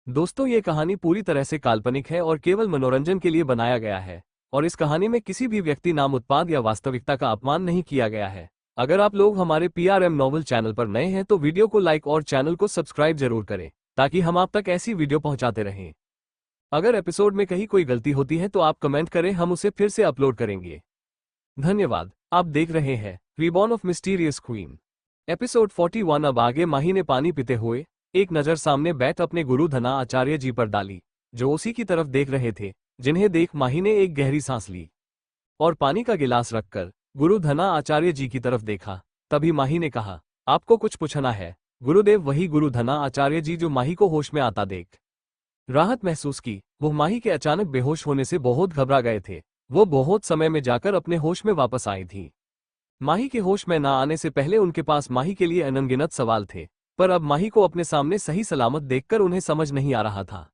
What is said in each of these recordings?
दोस्तों, ये कहानी पूरी तरह से काल्पनिक है और केवल मनोरंजन के लिए बनाया गया है। और इस कहानी में किसी भी व्यक्ति, नाम, उत्पाद या वास्तविकता का अपमान नहीं किया गया है। अगर आप लोग हमारे PRM नॉवल चैनल पर नए हैं तो वीडियो को लाइक और चैनल को सब्सक्राइब जरूर करें, ताकि हम आप तक ऐसी वीडियो पहुंचाते रहें। अगर एपिसोड में कहीं कोई गलती होती है तो आप कमेंट करें, हम उसे फिर से अपलोड करेंगे। धन्यवाद। आप देख रहे हैं reborn of mysterious queen, episode 41। अब आगे माही ने पानी पीते हुए एक नज़र सामने बैठ अपने गुरु धना आचार्य जी पर डाली, जो उसी की तरफ देख रहे थे। जिन्हें देख माही ने एक गहरी सांस ली और पानी का गिलास रखकर गुरु धना आचार्य जी की तरफ देखा। तभी माही ने कहा, आपको कुछ पूछना है गुरुदेव। वही गुरु धना आचार्य जी जो माही को होश में आता देख राहत महसूस की। वो माही के अचानक बेहोश होने से बहुत घबरा गए थे। वो बहुत समय में जाकर अपने होश में वापस आई थी। माही के होश में ना आने से पहले उनके पास माही के लिए अनगिनत सवाल थे, पर अब माही को अपने सामने सही सलामत देखकर उन्हें समझ नहीं आ रहा था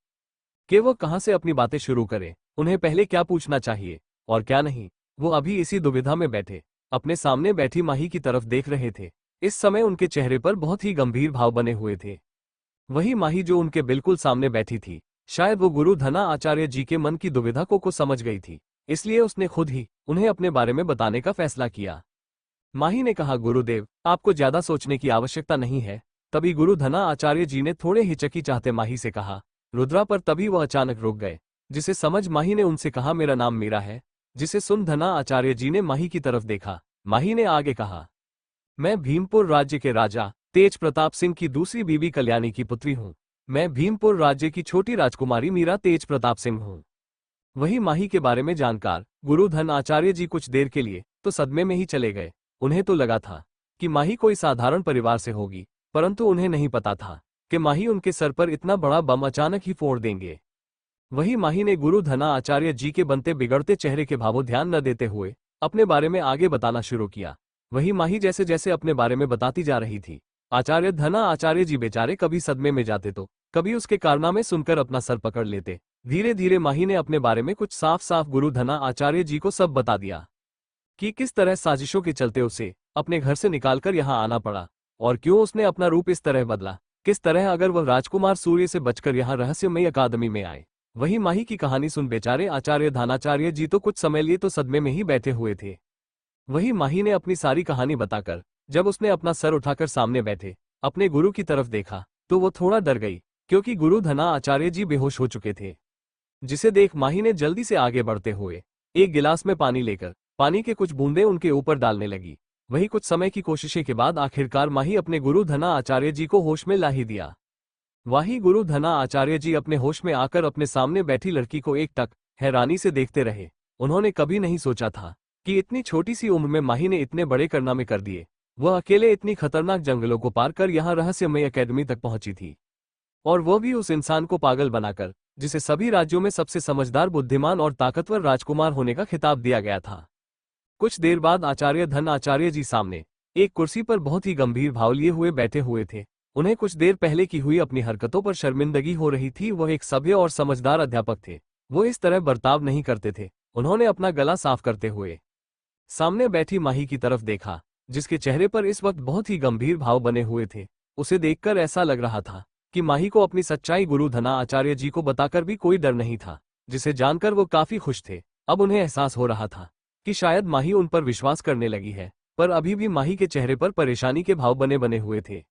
कि वो कहां से अपनी बातें शुरू करें। उन्हें पहले क्या पूछना चाहिए और क्या नहीं। वो अभी इसी दुविधा में बैठे अपने सामने बैठी माही की तरफ देख रहे थे। इस समय उनके चेहरे पर बहुत ही गंभीर भाव बने हुए थे। वही माही जो उनके बिल्कुल सामने बैठी थी, शायद वो गुरु धना आचार्य जी के मन की दुविधा को समझ गई थी, इसलिए उसने खुद ही उन्हें अपने बारे में बताने का फैसला किया। माही ने कहा, गुरुदेव, आपको ज्यादा सोचने की आवश्यकता नहीं है। तभी गुरु धना आचार्य जी ने थोड़े हिचकी चाहते माही से कहा, रुद्रा, पर तभी वह अचानक रुक गए। जिसे समझ माही ने उनसे कहा, मेरा नाम मीरा है। जिसे सुन धना आचार्य जी ने माही की तरफ देखा। माही ने आगे कहा, मैं भीमपुर राज्य के राजा तेज प्रताप सिंह की दूसरी बीवी कल्याणी की पुत्री हूँ। मैं भीमपुर राज्य की छोटी राजकुमारी मीरा तेज प्रताप सिंह हूँ। वही माही के बारे में जानकार गुरु धन आचार्य जी कुछ देर के लिए तो सदमे में ही चले गए। उन्हें तो लगा था कि माही कोई साधारण परिवार से होगी, परंतु उन्हें नहीं पता था कि माही उनके सर पर इतना बड़ा बम अचानक ही फोड़ देंगे। वही माही ने गुरु धना आचार्य जी के बनते बिगड़ते चेहरे के भावों ध्यान न देते हुए अपने बारे में आगे बताना शुरू किया। वही माही जैसे जैसे अपने बारे में बताती जा रही थी, आचार्य धना आचार्य जी बेचारे कभी सदमे में जाते तो कभी उसके कारनामे सुनकर अपना सर पकड़ लेते। धीरे धीरे माही ने अपने बारे में कुछ साफ साफ गुरु धना आचार्य जी को सब बता दिया कि किस तरह साजिशों के चलते उसे अपने घर से निकालकर यहाँ आना पड़ा और क्यों उसने अपना रूप इस तरह बदला। किस तरह अगर वह राजकुमार सूर्य से बचकर यहाँ रहस्यमयी अकादमी में आए। वही माही की कहानी सुन बेचारे आचार्य धनाचार्य जी तो कुछ समय लिए तो सदमे में ही बैठे हुए थे। वही माही ने अपनी सारी कहानी बताकर जब उसने अपना सर उठाकर सामने बैठे अपने गुरु की तरफ देखा तो वो थोड़ा डर गई, क्योंकि गुरु धना आचार्य जी बेहोश हो चुके थे। जिसे देख माही ने जल्दी से आगे बढ़ते हुए एक गिलास में पानी लेकर पानी के कुछ बूंदे उनके ऊपर डालने लगी। वही कुछ समय की कोशिशें के बाद आखिरकार माही अपने गुरु धना आचार्य जी को होश में ला ही दिया। वही गुरु धना आचार्य जी अपने होश में आकर अपने सामने बैठी लड़की को एकटक हैरानी से देखते रहे। उन्होंने कभी नहीं सोचा था कि इतनी छोटी सी उम्र में माही ने इतने बड़े कारनामे कर दिए। वह अकेले इतनी खतरनाक जंगलों को पार कर यहाँ रहस्यमय अकेडमी तक पहुंची थी, और वो भी उस इंसान को पागल बनाकर जिसे सभी राज्यों में सबसे समझदार, बुद्धिमान और ताकतवर राजकुमार होने का खिताब दिया गया था। कुछ देर बाद आचार्य धन आचार्य जी सामने एक कुर्सी पर बहुत ही गंभीर भाव लिए हुए बैठे हुए थे। उन्हें कुछ देर पहले की हुई अपनी हरकतों पर शर्मिंदगी हो रही थी। वह एक सभ्य और समझदार अध्यापक थे, वो इस तरह बर्ताव नहीं करते थे। उन्होंने अपना गला साफ करते हुए सामने बैठी माही की तरफ देखा, जिसके चेहरे पर इस वक्त बहुत ही गंभीर भाव बने हुए थे। उसे देखकर ऐसा लग रहा था कि माही को अपनी सच्चाई गुरु धना आचार्य जी को बताकर भी कोई डर नहीं था, जिसे जानकर वो काफी खुश थे। अब उन्हें एहसास हो रहा था कि शायद माही उन पर विश्वास करने लगी है, पर अभी भी माही के चेहरे पर परेशानी के भाव बने बने हुए थे।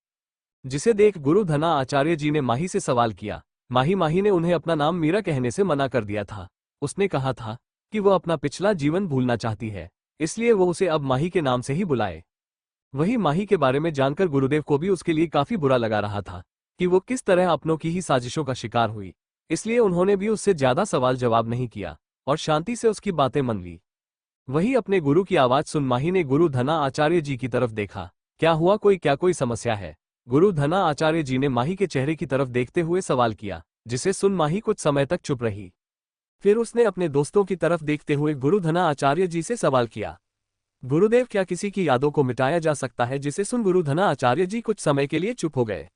जिसे देख गुरु धना आचार्य जी ने माही से सवाल किया। माही ने उन्हें अपना नाम मीरा कहने से मना कर दिया था। उसने कहा था कि वह अपना पिछला जीवन भूलना चाहती है, इसलिए वो उसे अब माही के नाम से ही बुलाए। वही माही के बारे में जानकर गुरुदेव को भी उसके लिए काफी बुरा लगा रहा था कि वो किस तरह अपनों की ही साजिशों का शिकार हुई। इसलिए उन्होंने भी उससे ज्यादा सवाल जवाब नहीं किया और शांति से उसकी बातें मान ली। वही अपने गुरु की आवाज सुन माही ने गुरु धना आचार्य जी की तरफ देखा। क्या हुआ, कोई समस्या है? गुरु धना आचार्य जी ने माही के चेहरे की तरफ देखते हुए सवाल किया, जिसे सुन माही कुछ समय तक चुप रही। फिर उसने अपने दोस्तों की तरफ देखते हुए गुरु धना आचार्य जी से सवाल किया, गुरुदेव, क्या किसी की यादों को मिटाया जा सकता है? जिसे सुन गुरु धना आचार्य जी कुछ समय के लिए चुप हो गए।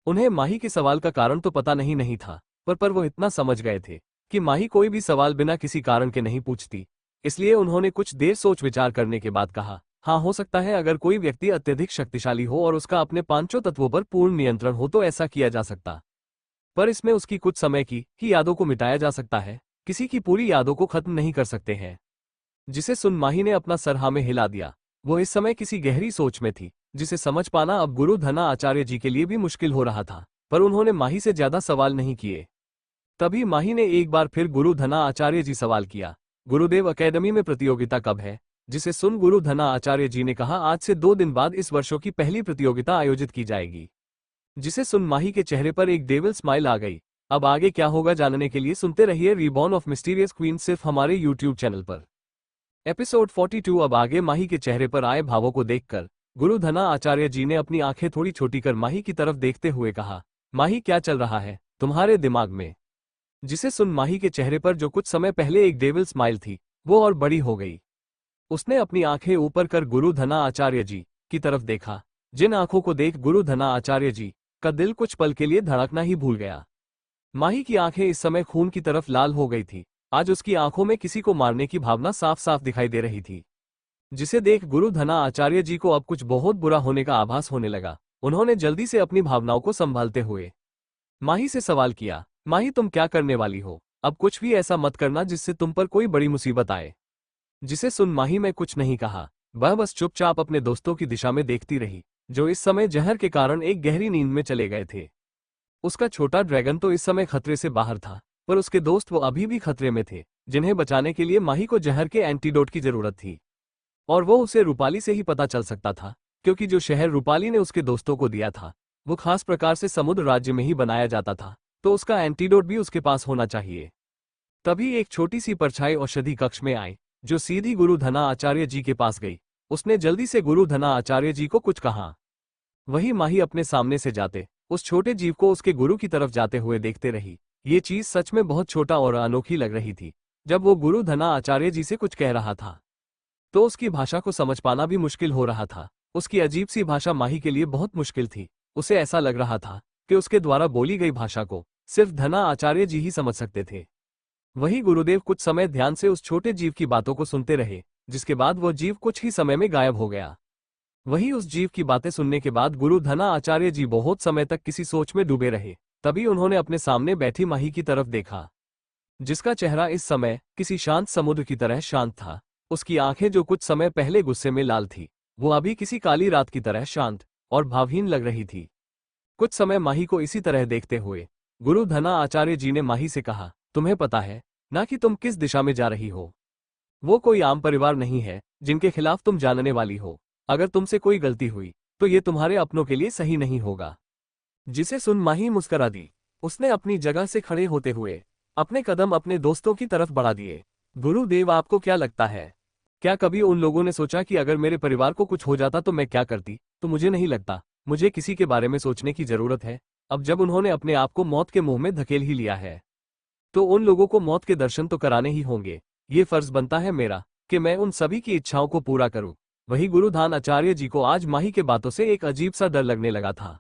उन्हें माही के सवाल का कारण तो पता नहीं था, पर वो इतना समझ गए थे कि माही कोई भी सवाल बिना किसी कारण के नहीं पूछती। इसलिए उन्होंने कुछ देर सोच विचार करने के बाद कहा, हाँ, हो सकता है अगर कोई व्यक्ति अत्यधिक शक्तिशाली हो और उसका अपने पांचों तत्वों पर पूर्ण नियंत्रण हो तो ऐसा किया जा सकता पर इसमें उसकी कुछ समय की ही यादों को मिटाया जा सकता है, किसी की पूरी यादों को खत्म नहीं कर सकते हैं। जिसे सुन माही ने अपना सर हाँ में हिला दिया। वो इस समय किसी गहरी सोच में थी, जिसे समझ पाना अब गुरु धना आचार्य जी के लिए भी मुश्किल हो रहा था, पर उन्होंने माही से ज्यादा सवाल नहीं किए। तभी माही ने एक बार फिर गुरु धना आचार्य जी सवाल किया, गुरुदेव अकेडमी में प्रतियोगिता कब है? जिसे सुन गुरु धना आचार्य जी ने कहा, आज से 2 दिन बाद इस वर्षों की पहली प्रतियोगिता आयोजित की जाएगी। जिसे सुन माही के चेहरे पर एक डेविल स्माइल आ गई। अब आगे क्या होगा जानने के लिए सुनते रहिए रीबॉर्न ऑफ मिस्टीरियस क्वीन सिर्फ हमारे यूट्यूब चैनल पर। एपिसोड 42। अब आगे माही के चेहरे पर आए भावों को देखकर गुरु धना आचार्य जी ने अपनी आंखें थोड़ी छोटी कर माही की तरफ देखते हुए कहा, माही क्या चल रहा है तुम्हारे दिमाग में? जिसे सुन माही के चेहरे पर जो कुछ समय पहले एक डेविल स्माइल थी, वो और बड़ी हो गई। उसने अपनी आंखें ऊपर कर गुरु धना आचार्य जी की तरफ देखा, जिन आंखों को देख गुरु धना आचार्य जी का दिल कुछ पल के लिए धड़कना ही भूल गया। माही की आंखें इस समय खून की तरफ लाल हो गई थी। आज उसकी आंखों में किसी को मारने की भावना साफ साफ दिखाई दे रही थी। जिसे देख गुरु धना आचार्य जी को अब कुछ बहुत बुरा होने का आभास होने लगा। उन्होंने जल्दी से अपनी भावनाओं को संभालते हुए माही से सवाल किया, माही तुम क्या करने वाली हो? अब कुछ भी ऐसा मत करना जिससे तुम पर कोई बड़ी मुसीबत आए। जिसे सुन माही में कुछ नहीं कहा, वह बस चुपचाप अपने दोस्तों की दिशा में देखती रही, जो इस समय जहर के कारण एक गहरी नींद में चले गए थे। उसका छोटा ड्रैगन तो इस समय खतरे से बाहर था, पर उसके दोस्त वो अभी भी खतरे में थे, जिन्हें बचाने के लिए माही को जहर के एंटीडोट की जरूरत थी। और वो उसे रूपाली से ही पता चल सकता था, क्योंकि जो शहर रूपाली ने उसके दोस्तों को दिया था वो खास प्रकार से समुद्र राज्य में ही बनाया जाता था, तो उसका एंटीडोट भी उसके पास होना चाहिए। तभी एक छोटी सी परछाई औषधि कक्ष में आई, जो सीधी गुरु धना आचार्य जी के पास गई। उसने जल्दी से गुरु धना आचार्य जी को कुछ कहा। वही माही अपने सामने से जाते उस छोटे जीव को उसके गुरु की तरफ जाते हुए देखते रही। ये चीज सच में बहुत छोटा और अनोखी लग रही थी। जब वो गुरु धना आचार्य जी से कुछ कह रहा था तो उसकी भाषा को समझ पाना भी मुश्किल हो रहा था। उसकी अजीब सी भाषा माही के लिए बहुत मुश्किल थी। उसे ऐसा लग रहा था कि उसके द्वारा बोली गई भाषा को सिर्फ धना आचार्य जी ही समझ सकते थे। वही गुरुदेव कुछ समय ध्यान से उस छोटे जीव की बातों को सुनते रहे, जिसके बाद वो जीव कुछ ही समय में गायब हो गया। वही उस जीव की बातें सुनने के बाद गुरु धना आचार्य जी बहुत समय तक किसी सोच में डूबे रहे। तभी उन्होंने अपने सामने बैठी माही की तरफ देखा, जिसका चेहरा इस समय किसी शांत समुद्र की तरह शांत था। उसकी आंखें जो कुछ समय पहले गुस्से में लाल थी, वो अभी किसी काली रात की तरह शांत और भावहीन लग रही थी। कुछ समय माही को इसी तरह देखते हुए गुरु धना आचार्य जी ने माही से कहा, तुम्हें पता है ना कि तुम किस दिशा में जा रही हो? वो कोई आम परिवार नहीं है जिनके खिलाफ तुम जानने वाली हो। अगर तुमसे कोई गलती हुई तो ये तुम्हारे अपनों के लिए सही नहीं होगा। जिसे सुन माही मुस्करा दी। उसने अपनी जगह से खड़े होते हुए अपने कदम अपने दोस्तों की तरफ बढ़ा दिए। गुरुदेव आपको क्या लगता है, क्या कभी उन लोगों ने सोचा कि अगर मेरे परिवार को कुछ हो जाता तो मैं क्या करती? तो मुझे नहीं लगता मुझे किसी के बारे में सोचने की जरूरत है। अब जब उन्होंने अपने आप को मौत के मुंह में धकेल ही लिया है तो उन लोगों को मौत के दर्शन तो कराने ही होंगे। ये फर्ज बनता है मेरा कि मैं उन सभी की इच्छाओं को पूरा करूं। वही गुरु धना आचार्य जी को आज माही के बातों से एक अजीब सा डर लगने लगा था।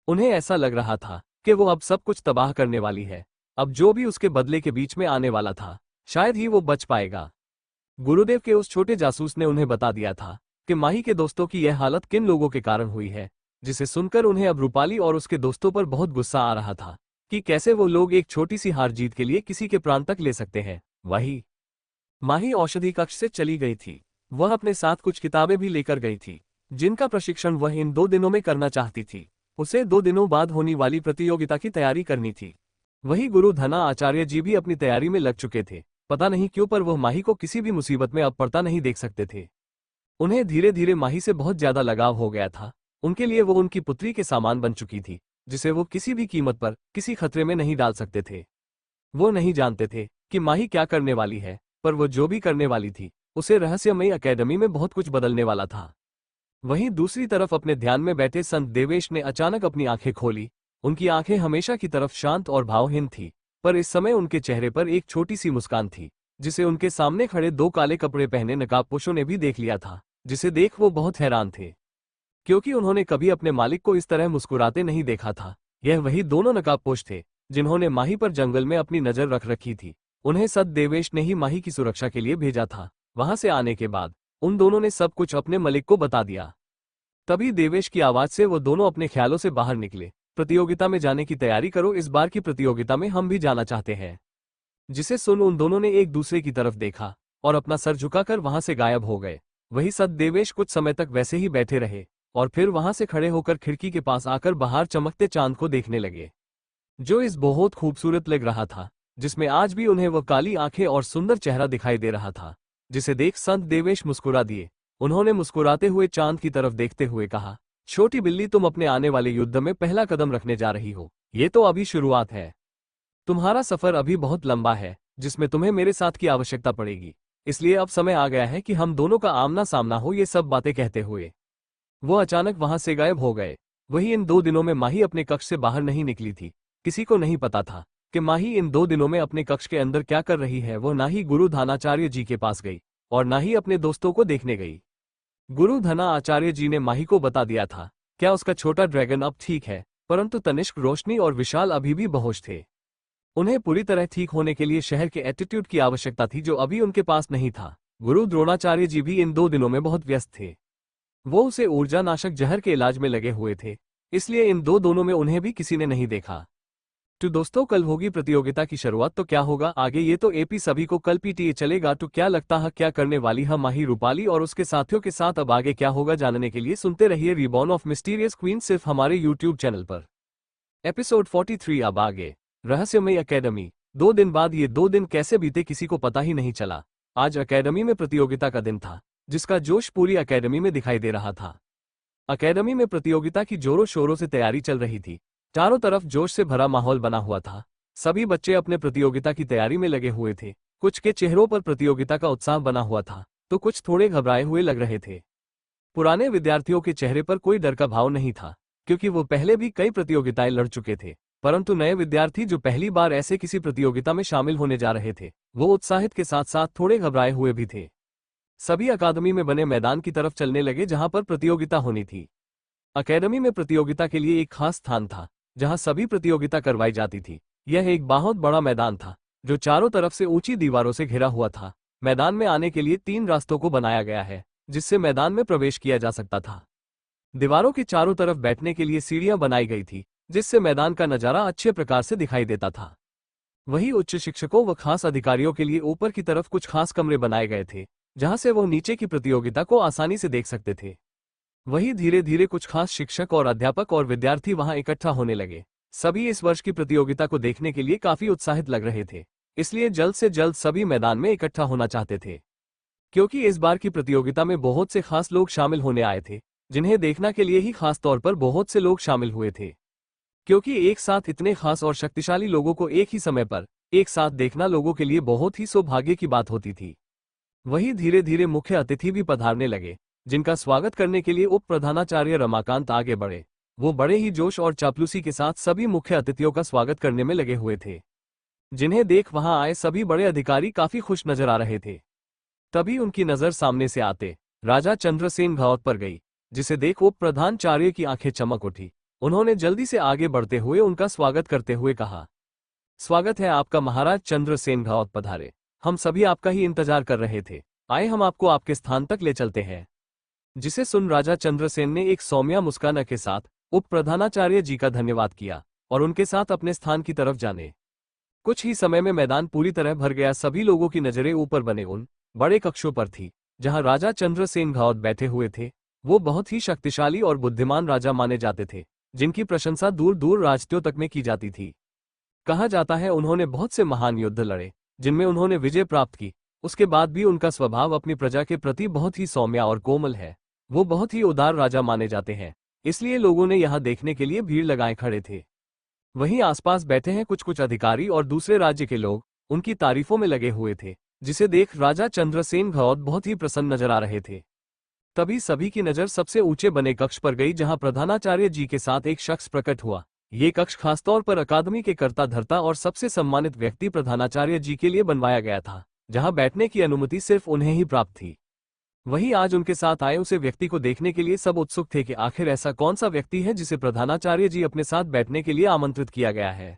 उन्हें ऐसा लग रहा था कि वो अब सब कुछ तबाह करने वाली है। अब जो भी उसके बदले के बीच में आने वाला था, शायद ही वो बच पाएगा। गुरुदेव के उस छोटे जासूस ने उन्हें बता दिया था कि माही के दोस्तों की यह हालत किन लोगों के कारण हुई है, जिसे सुनकर उन्हें अब रूपाली और उसके दोस्तों पर बहुत गुस्सा आ रहा था कि कैसे वो लोग एक छोटी सी हार जीत के लिए किसी के प्राण तक ले सकते हैं। वही माही औषधि कक्ष से चली गई थी। वह अपने साथ कुछ किताबें भी लेकर गई थी, जिनका प्रशिक्षण वह इन 2 दिनों में करना चाहती थी। उसे 2 दिनों बाद होने वाली प्रतियोगिता की तैयारी करनी थी। वही गुरु धना आचार्य जी भी अपनी तैयारी में लग चुके थे। पता नहीं क्यों पर वह माही को किसी भी मुसीबत में अब पड़ता नहीं देख सकते थे। उन्हें धीरे धीरे माही से बहुत ज्यादा लगाव हो गया था। उनके लिए वो उनकी पुत्री के सामान बन चुकी थी, जिसे वो किसी भी कीमत पर किसी खतरे में नहीं डाल सकते थे। वो नहीं जानते थे कि माही क्या करने वाली है, पर वो जो भी करने वाली थी उसे रहस्यमयी अकेडमी में बहुत कुछ बदलने वाला था। वहीं दूसरी तरफ अपने ध्यान में बैठे संत देवेश ने अचानक अपनी आंखें खोली। उनकी आंखें हमेशा की तरफ शांत और भावहीन थी, पर इस समय उनके चेहरे पर एक छोटी सी मुस्कान थी, जिसे उनके सामने खड़े 2 काले कपड़े पहने नकाबपोशों ने भी देख लिया था, जिसे देख वो बहुत हैरान थे, क्योंकि उन्होंने कभी अपने मालिक को इस तरह मुस्कुराते नहीं देखा था। यह वही दोनों नकाबपोश थे जिन्होंने माही पर जंगल में अपनी नजर रख रखी थी। उन्हें सत देवेश ने ही माही की सुरक्षा के लिए भेजा था। वहां से आने के बाद उन दोनों ने सब कुछ अपने मलिक को बता दिया। तभी देवेश की आवाज से वो दोनों अपने ख्यालों से बाहर निकले। प्रतियोगिता में जाने की तैयारी करो, इस बार की प्रतियोगिता में हम भी जाना चाहते हैं। जिसे सुन उन दोनों ने एक दूसरे की तरफ देखा और अपना सर झुकाकर वहां से गायब हो गए। वही सतदेवेश कुछ समय तक वैसे ही बैठे रहे और फिर वहां से खड़े होकर खिड़की के पास आकर बाहर चमकते चांद को देखने लगे, जो इस बहुत खूबसूरत लग रहा था, जिसमें आज भी उन्हें वह काली आंखें और सुंदर चेहरा दिखाई दे रहा था। जिसे देख संत देवेश मुस्कुरा दिए। उन्होंने मुस्कुराते हुए चांद की तरफ देखते हुए कहा, छोटी बिल्ली, तुम अपने आने वाले युद्ध में पहला कदम रखने जा रही हो। ये तो अभी शुरुआत है। तुम्हारा सफर अभी बहुत लंबा है, जिसमें तुम्हें मेरे साथ की आवश्यकता पड़ेगी। इसलिए अब समय आ गया है कि हम दोनों का आमना सामना हो। ये सब बातें कहते हुए वो अचानक वहां से गायब हो गए। वही इन 2 दिनों में माही अपने कक्ष से बाहर नहीं निकली थी। किसी को नहीं पता था कि माही इन 2 दिनों में अपने कक्ष के अंदर क्या कर रही है। वो ना ही गुरु धनाचार्य जी के पास गई और ना ही अपने दोस्तों को देखने गई। गुरु धना आचार्य जी ने माही को बता दिया था क्या उसका छोटा ड्रैगन अब ठीक है, परंतु तनिष्क, रोशनी और विशाल अभी भी बेहोश थे। उन्हें पूरी तरह ठीक होने के लिए शहर के एटीट्यूड की आवश्यकता थी, जो अभी उनके पास नहीं था। गुरु द्रोणाचार्य जी भी इन 2 दिनों में बहुत व्यस्त थे। वो उसे ऊर्जा नाशक जहर के इलाज में लगे हुए थे, इसलिए इन 2 दिनों में उन्हें भी किसी ने नहीं देखा। तो दोस्तों, कल होगी प्रतियोगिता की शुरुआत, तो क्या होगा आगे ये तो एपी सभी को कल पीटीए चलेगा। तो क्या लगता है क्या करने वाली है माही रूपाली और उसके साथियों के साथ? अब आगे क्या होगा जानने के लिए सुनते रहिए रिबॉर्न ऑफ मिस्टीरियस क्वीन सिर्फ हमारे यूट्यूब चैनल पर। एपिसोड 43 अब आगे। रहस्यमय एकेडमी। 2 दिन बाद ये 2 दिन कैसे बीते किसी को पता ही नहीं चला। आज एकेडमी में प्रतियोगिता का दिन था, जिसका जोश पूरी एकेडमी में दिखाई दे रहा था। एकेडमी में प्रतियोगिता की जोरों शोरों से तैयारी चल रही थी। चारों तरफ जोश से भरा माहौल बना हुआ था। सभी बच्चे अपने प्रतियोगिता की तैयारी में लगे हुए थे। कुछ के चेहरों पर प्रतियोगिता का उत्साह बना हुआ था, तो कुछ थोड़े घबराए हुए लग रहे थे। पुराने विद्यार्थियों के चेहरे पर कोई डर का भाव नहीं था, क्योंकि वो पहले भी कई प्रतियोगिताएं लड़ चुके थे। परंतु नए विद्यार्थी जो पहली बार ऐसे किसी प्रतियोगिता में शामिल होने जा रहे थे, वो उत्साहित के साथ साथ थोड़े घबराए हुए भी थे। सभी अकादमी में बने मैदान की तरफ चलने लगे, जहां पर प्रतियोगिता होनी थी। अकेडमी में प्रतियोगिता के लिए एक खास स्थान था, जहां सभी प्रतियोगिता करवाई जाती थी। यह एक बहुत बड़ा मैदान था, जो चारों तरफ से ऊंची दीवारों से घिरा हुआ था। मैदान में आने के लिए 3 रास्तों को बनाया गया है, जिससे मैदान में प्रवेश किया जा सकता था। दीवारों के चारों तरफ बैठने के लिए सीढ़ियां बनाई गई थी, जिससे मैदान का नजारा अच्छे प्रकार से दिखाई देता था। वहीं उच्च शिक्षकों व खास अधिकारियों के लिए ऊपर की तरफ कुछ खास कमरे बनाए गए थे, जहां से वो नीचे की प्रतियोगिता को आसानी से देख सकते थे। वहीं धीरे धीरे कुछ खास शिक्षक और अध्यापक और विद्यार्थी वहां इकट्ठा होने लगे। सभी इस वर्ष की प्रतियोगिता को देखने के लिए काफी उत्साहित लग रहे थे, इसलिए जल्द से जल्द सभी मैदान में इकट्ठा होना चाहते थे। क्योंकि इस बार की प्रतियोगिता में बहुत से खास लोग शामिल होने आए थे, जिन्हें देखने के लिए ही खास तौर पर बहुत से लोग शामिल हुए थे। क्योंकि एक साथ इतने खास और शक्तिशाली लोगों को एक ही समय पर एक साथ देखना लोगों के लिए बहुत ही सौभाग्य की बात होती थी। वहीं धीरे धीरे मुख्य अतिथि भी पधारने लगे, जिनका स्वागत करने के लिए उप प्रधानाचार्य रमाकांत आगे बढ़े। वो बड़े ही जोश और चापलूसी के साथ सभी मुख्य अतिथियों का स्वागत करने में लगे हुए थे, जिन्हें देख वहां आए सभी बड़े अधिकारी काफी खुश नजर आ रहे थे। तभी उनकी नजर सामने से आते राजा चंद्रसेन घावत पर गई, जिसे देख उप प्रधानाचार्य की आंखें चमक उठी। उन्होंने जल्दी से आगे बढ़ते हुए उनका स्वागत करते हुए कहा, स्वागत है आपका महाराज चंद्रसेन घावत, पधारे। हम सभी आपका ही इंतजार कर रहे थे। आए, हम आपको आपके स्थान तक ले चलते हैं। जिसे सुन राजा चंद्रसेन ने एक सौम्या मुस्कान के साथ उप प्रधानाचार्य जी का धन्यवाद किया और उनके साथ अपने स्थान की तरफ जाने। कुछ ही समय में मैदान पूरी तरह भर गया। सभी लोगों की नजरें ऊपर बने उन बड़े कक्षों पर थी, जहां राजा चंद्रसेन घावत बैठे हुए थे। वो बहुत ही शक्तिशाली और बुद्धिमान राजा माने जाते थे, जिनकी प्रशंसा दूर दूर राज्यों तक में की जाती थी। कहा जाता है उन्होंने बहुत से महान युद्ध लड़े, जिनमें उन्होंने विजय प्राप्त की। उसके बाद भी उनका स्वभाव अपनी प्रजा के प्रति बहुत ही सौम्य और कोमल है। वो बहुत ही उदार राजा माने जाते हैं, इसलिए लोगों ने यहाँ देखने के लिए भीड़ लगाए खड़े थे। वहीं आसपास बैठे हैं कुछ कुछ अधिकारी और दूसरे राज्य के लोग उनकी तारीफों में लगे हुए थे, जिसे देख राजा चंद्रसेन घावत बहुत ही प्रसन्न नजर आ रहे थे। तभी सभी की नजर सबसे ऊंचे बने कक्ष पर गई, जहां प्रधानाचार्य जी के साथ एक शख्स प्रकट हुआ। ये कक्ष खासतौर पर अकादमी के कर्ता धर्ता और सबसे सम्मानित व्यक्ति प्रधानाचार्य जी के लिए बनवाया गया था, जहां बैठने की अनुमति सिर्फ उन्हें ही प्राप्त थी। वहीं आज उनके साथ आए उसे व्यक्ति को देखने के लिए सब उत्सुक थे कि आखिर ऐसा कौन सा व्यक्ति है जिसे प्रधानाचार्य जी अपने साथ बैठने के लिए आमंत्रित किया गया है।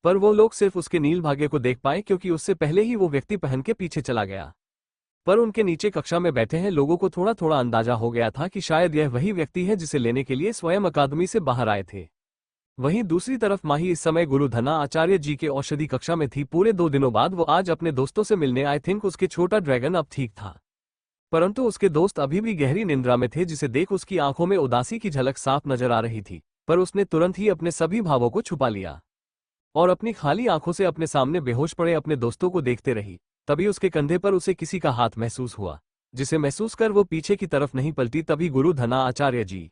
पर वो लोग सिर्फ उसके नील भाग्य को देख पाए, क्योंकि उससे पहले ही वो व्यक्ति पहन के पीछे चला गया। पर उनके नीचे कक्षा में बैठे हैं लोगों को थोड़ा थोड़ा अंदाजा हो गया था कि शायद यह वही व्यक्ति है जिसे लेने के लिए स्वयं अकादमी से बाहर आए थे। वहीं दूसरी तरफ माही इस समय गुरु धना आचार्य जी के औषधि कक्षा में थी। पूरे 2 दिनों बाद वो आज अपने दोस्तों से मिलने आई थिंक उसके छोटा ड्रैगन अब ठीक था, परंतु उसके दोस्त अभी भी गहरी निंद्रा में थे, जिसे देख उसकी आंखों में उदासी की झलक साफ नजर आ रही थी। पर उसने तुरंत ही अपने सभी भावों को छुपा लिया और अपनी खाली आंखों से अपने सामने बेहोश पड़े अपने दोस्तों को देखते रही। तभी उसके कंधे पर उसे किसी का हाथ महसूस हुआ, जिसे महसूस कर वो पीछे की तरफ नहीं पलटी। तभी गुरु धना आचार्य जी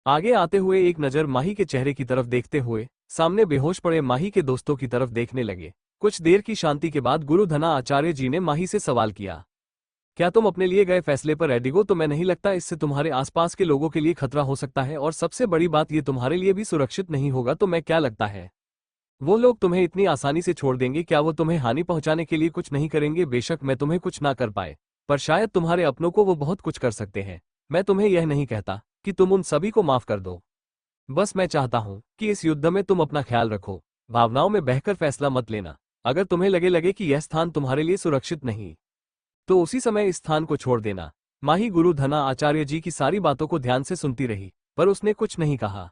आगे आते हुए एक नजर माही के चेहरे की तरफ देखते हुए सामने बेहोश पड़े माही के दोस्तों की तरफ देखने लगे। कुछ देर की शांति के बाद गुरु धना आचार्य जी ने माही से सवाल किया, क्या तुम अपने लिए गए फैसले पर रेडी हो? तो मैं नहीं लगता इससे तुम्हारे आसपास के लोगों के लिए खतरा हो सकता है, और सबसे बड़ी बात ये तुम्हारे लिए भी सुरक्षित नहीं होगा। तो मैं क्या लगता है वो लोग तुम्हें इतनी आसानी से छोड़ देंगे? क्या वो तुम्हें हानि पहुंचाने के लिए कुछ नहीं करेंगे? बेशक मैं तुम्हें कुछ ना कर पाए, पर शायद तुम्हारे अपनों को वो बहुत कुछ कर सकते हैं। मैं तुम्हें यह नहीं कहता कि तुम उन सभी को माफ कर दो, बस मैं चाहता हूं कि इस युद्ध में तुम अपना ख्याल रखो, भावनाओं में बहकर फैसला मत लेना। अगर तुम्हें लगे कि यह स्थान तुम्हारे लिए सुरक्षित नहीं, तो उसी समय इस स्थान को छोड़ देना। माही गुरु धना आचार्य जी की सारी बातों को ध्यान से सुनती रही, पर उसने कुछ नहीं कहा।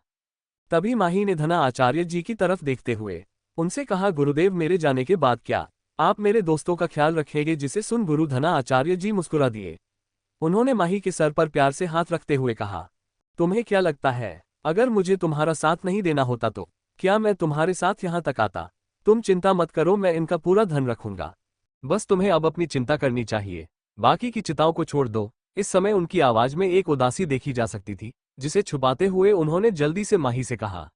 तभी माही ने धना आचार्य जी की तरफ देखते हुए उनसे कहा, गुरुदेव मेरे जाने के बाद क्या आप मेरे दोस्तों का ख्याल रखेंगे? जिसे सुन गुरु धना आचार्य जी मुस्कुरा दिए। उन्होंने माही के सर पर प्यार से हाथ रखते हुए कहा, तुम्हें क्या लगता है अगर मुझे तुम्हारा साथ नहीं देना होता तो क्या मैं तुम्हारे साथ यहां तक आता? तुम चिंता मत करो, मैं इनका पूरा धन रखूंगा। बस तुम्हें अब अपनी चिंता करनी चाहिए, बाकी की चिंताओं को छोड़ दो। इस समय उनकी आवाज में एक उदासी देखी जा सकती थी, जिसे छुपाते हुए उन्होंने जल्दी से माही से कहा,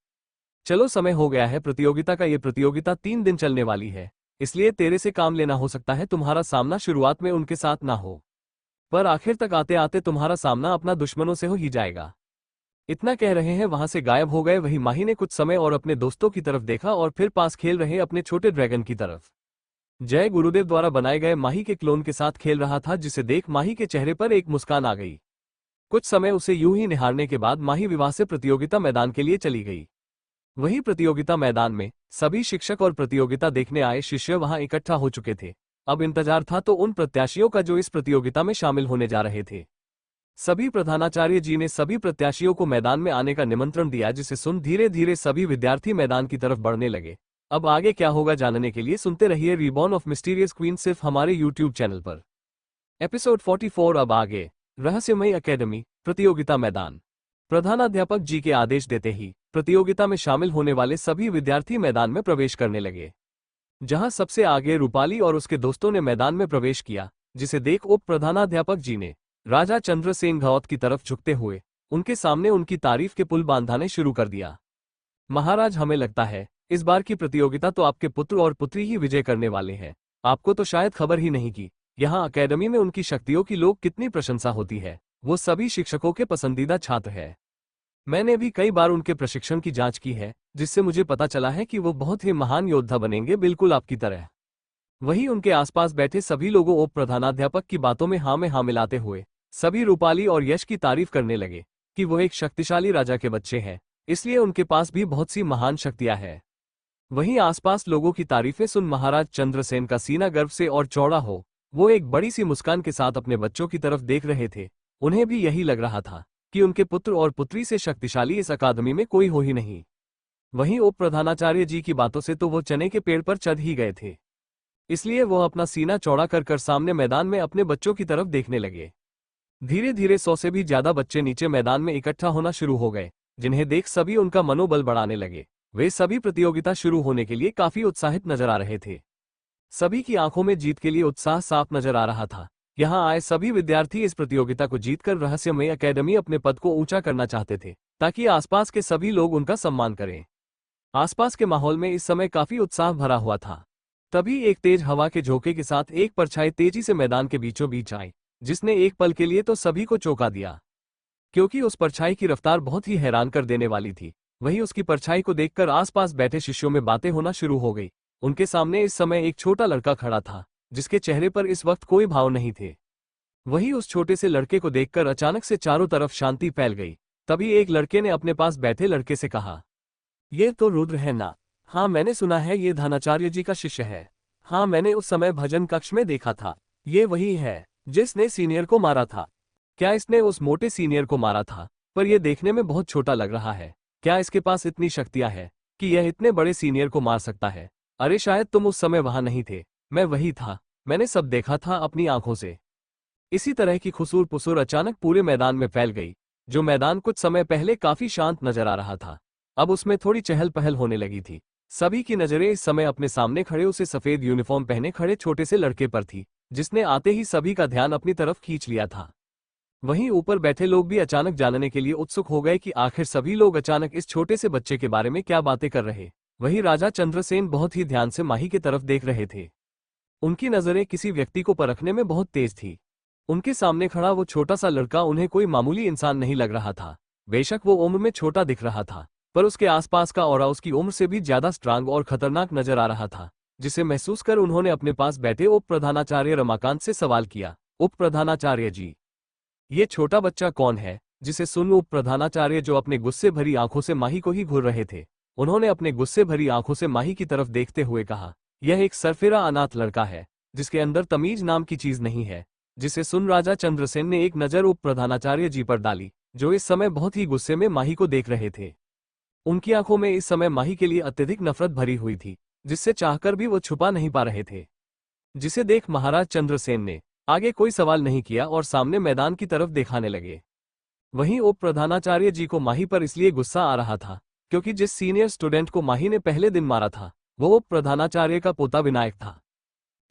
चलो समय हो गया है प्रतियोगिता का। ये प्रतियोगिता 3 दिन चलने वाली है, इसलिए तेरे से काम लेना। हो सकता है तुम्हारा सामना शुरुआत में उनके साथ ना हो, पर आखिर तक आते आते तुम्हारा सामना अपना दुश्मनों से हो ही जाएगा। इतना कह रहे हैं वहां से गायब हो गए। वही माही ने कुछ समय और अपने दोस्तों की तरफ देखा और फिर पास खेल रहे अपने छोटे ड्रैगन की तरफ। जय गुरुदेव द्वारा बनाए गए माही के क्लोन के साथ खेल रहा था, जिसे देख माही के चेहरे पर एक मुस्कान आ गई। कुछ समय उसे यूं ही निहारने के बाद माही विवाह से प्रतियोगिता मैदान के लिए चली गई। वही प्रतियोगिता मैदान में सभी शिक्षक और प्रतियोगिता देखने आए शिष्य वहां इकट्ठा हो चुके थे। अब इंतजार था तो उन प्रत्याशियों का जो इस प्रतियोगिता में शामिल होने जा रहे थे। सभी प्रधानाचार्य जी ने सभी प्रत्याशियों को मैदान में आने का निमंत्रण दिया, जिसे सुन धीरे धीरे सभी विद्यार्थी मैदान की तरफ बढ़ने लगे। अब आगे क्या होगा जानने के लिए सुनते रहिए रिबॉर्न ऑफ मिस्टीरियस क्वीन सिर्फ हमारे यूट्यूब चैनल पर। एपिसोड 44 अब आगे। रहस्यमय एकेडमी प्रतियोगिता मैदान। प्रधानाध्यापक जी के आदेश देते ही प्रतियोगिता में शामिल होने वाले सभी विद्यार्थी मैदान में प्रवेश करने लगे। जहां सबसे आगे रूपाली और उसके दोस्तों ने मैदान में प्रवेश किया, जिसे देख उप प्रधानाध्यापक जी ने राजा चंद्रसेन घौत की तरफ झुकते हुए उनके सामने उनकी तारीफ के पुल बांधने शुरू कर दिया। महाराज, हमें लगता है इस बार की प्रतियोगिता तो आपके पुत्र और पुत्री ही विजय करने वाले हैं। आपको तो शायद खबर ही नहीं कि यहाँ अकेडमी में उनकी शक्तियों की लोग कितनी प्रशंसा होती है। वो सभी शिक्षकों के पसंदीदा छात्र है। मैंने भी कई बार उनके प्रशिक्षण की जांच की है, जिससे मुझे पता चला है कि वो बहुत ही महान योद्धा बनेंगे, बिल्कुल आपकी तरह। वहीं उनके आसपास बैठे सभी लोगों उप प्रधानाध्यापक की बातों में हाँ में हाँ मिलाते हुए सभी रूपाली और यश की तारीफ करने लगे कि वो एक शक्तिशाली राजा के बच्चे हैं, इसलिए उनके पास भी बहुत सी महान शक्तियां हैं। वहीं आसपास लोगों की तारीफें सुन महाराज चंद्रसेन का सीना गर्व से और चौड़ा हो वो एक बड़ी सी मुस्कान के साथ अपने बच्चों की तरफ देख रहे थे। उन्हें भी यही लग रहा था कि उनके पुत्र और पुत्री से शक्तिशाली इस अकादमी में कोई हो ही नहीं। वहीं उप प्रधानाचार्य जी की बातों से तो वो चने के पेड़ पर चढ़ ही गए थे, इसलिए वो अपना सीना चौड़ा कर सामने मैदान में अपने बच्चों की तरफ देखने लगे। धीरे धीरे 100 से भी ज्यादा बच्चे नीचे मैदान में इकट्ठा होना शुरू हो गए, जिन्हें देख सभी उनका मनोबल बढ़ाने लगे। वे सभी प्रतियोगिता शुरू होने के लिए काफी उत्साहित नजर आ रहे थे। सभी की आंखों में जीत के लिए उत्साह साफ नजर आ रहा था। यहाँ आए सभी विद्यार्थी इस प्रतियोगिता को जीतकर रहस्यमय एकेडमी अपने पद को ऊंचा करना चाहते थे, ताकि आसपास के सभी लोग उनका सम्मान करें। आसपास के माहौल में इस समय काफी उत्साह भरा हुआ था। तभी एक तेज हवा के झोंके के साथ एक परछाई तेजी से मैदान के बीचों बीच आई, जिसने एक पल के लिए तो सभी को चौंका दिया, क्योंकि उस परछाई की रफ्तार बहुत ही हैरान कर देने वाली थी। वहीं उसकी परछाई को देखकर आसपास बैठे शिष्यों में बातें होना शुरू हो गई। उनके सामने इस समय एक छोटा लड़का खड़ा था, जिसके चेहरे पर इस वक्त कोई भाव नहीं थे। वहीं उस छोटे से लड़के को देखकर अचानक से चारों तरफ शांति फैल गई। तभी एक लड़के ने अपने पास बैठे लड़के से कहा, ये तो रुद्र है ना? हाँ, मैंने सुना है ये धनाचार्य जी का शिष्य है। हाँ, मैंने उस समय भजन कक्ष में देखा था। ये वही है जिसने सीनियर को मारा था। क्या इसने उस मोटे सीनियर को मारा था? पर यह देखने में बहुत छोटा लग रहा है। क्या इसके पास इतनी शक्तियां हैं कि यह इतने बड़े सीनियर को मार सकता है? अरे शायद तुम उस समय वहां नहीं थे। मैं वही था, मैंने सब देखा था अपनी आंखों से। इसी तरह की खुसूर पुसूर अचानक पूरे मैदान में फैल गई। जो मैदान कुछ समय पहले काफी शांत नजर आ रहा था, अब उसमें थोड़ी चहल पहल होने लगी थी। सभी की नजरें इस समय अपने सामने खड़े उसे सफेद यूनिफॉर्म पहने खड़े छोटे से लड़के पर थी, जिसने आते ही सभी का ध्यान अपनी तरफ खींच लिया था। वहीं ऊपर बैठे लोग भी अचानक जानने के लिए उत्सुक हो गए कि आखिर सभी लोग अचानक इस छोटे से बच्चे के बारे में क्या बातें कर रहे। वहीं राजा चंद्रसेन बहुत ही ध्यान से माही की तरफ देख रहे थे। उनकी नजरें किसी व्यक्ति को परखने में बहुत तेज थी। उनके सामने खड़ा वो छोटा सा लड़का उन्हें कोई मामूली इंसान नहीं लग रहा था। बेशक वो उम्र में छोटा दिख रहा था, पर उसके आसपास का ऑरा उसकी उम्र से भी ज्यादा स्ट्रांग और खतरनाक नजर आ रहा था, जिसे महसूस कर उन्होंने अपने पास बैठे उप प्रधानाचार्य रमाकांत से सवाल किया। उप प्रधानाचार्य जी, ये छोटा बच्चा कौन है? जिसे सुन उप प्रधानाचार्य, जो अपने गुस्से भरी आंखों से माही को ही घूर रहे थे, उन्होंने अपने गुस्से भरी आंखों से माही की तरफ देखते हुए कहा, यह एक सरफेरा अनाथ लड़का है, जिसके अंदर तमीज नाम की चीज नहीं है। जिसे सुन राजा चंद्रसेन ने एक नजर उप प्रधानाचार्य जी पर डाली, जो इस समय बहुत ही गुस्से में माही को देख रहे थे। उनकी आंखों में इस समय माही के लिए अत्यधिक नफरत भरी हुई थी, जिससे चाहकर भी वो छुपा नहीं पा रहे थे। जिसे देख महाराज चंद्रसेन ने आगे कोई सवाल नहीं किया और सामने मैदान की तरफ दिखाने लगे। वहीं उप प्रधानाचार्य जी को माही पर इसलिए गुस्सा आ रहा था, क्योंकि जिस सीनियर स्टूडेंट को माही ने पहले दिन मारा था, वो उप प्रधानाचार्य का पोता विनायक था,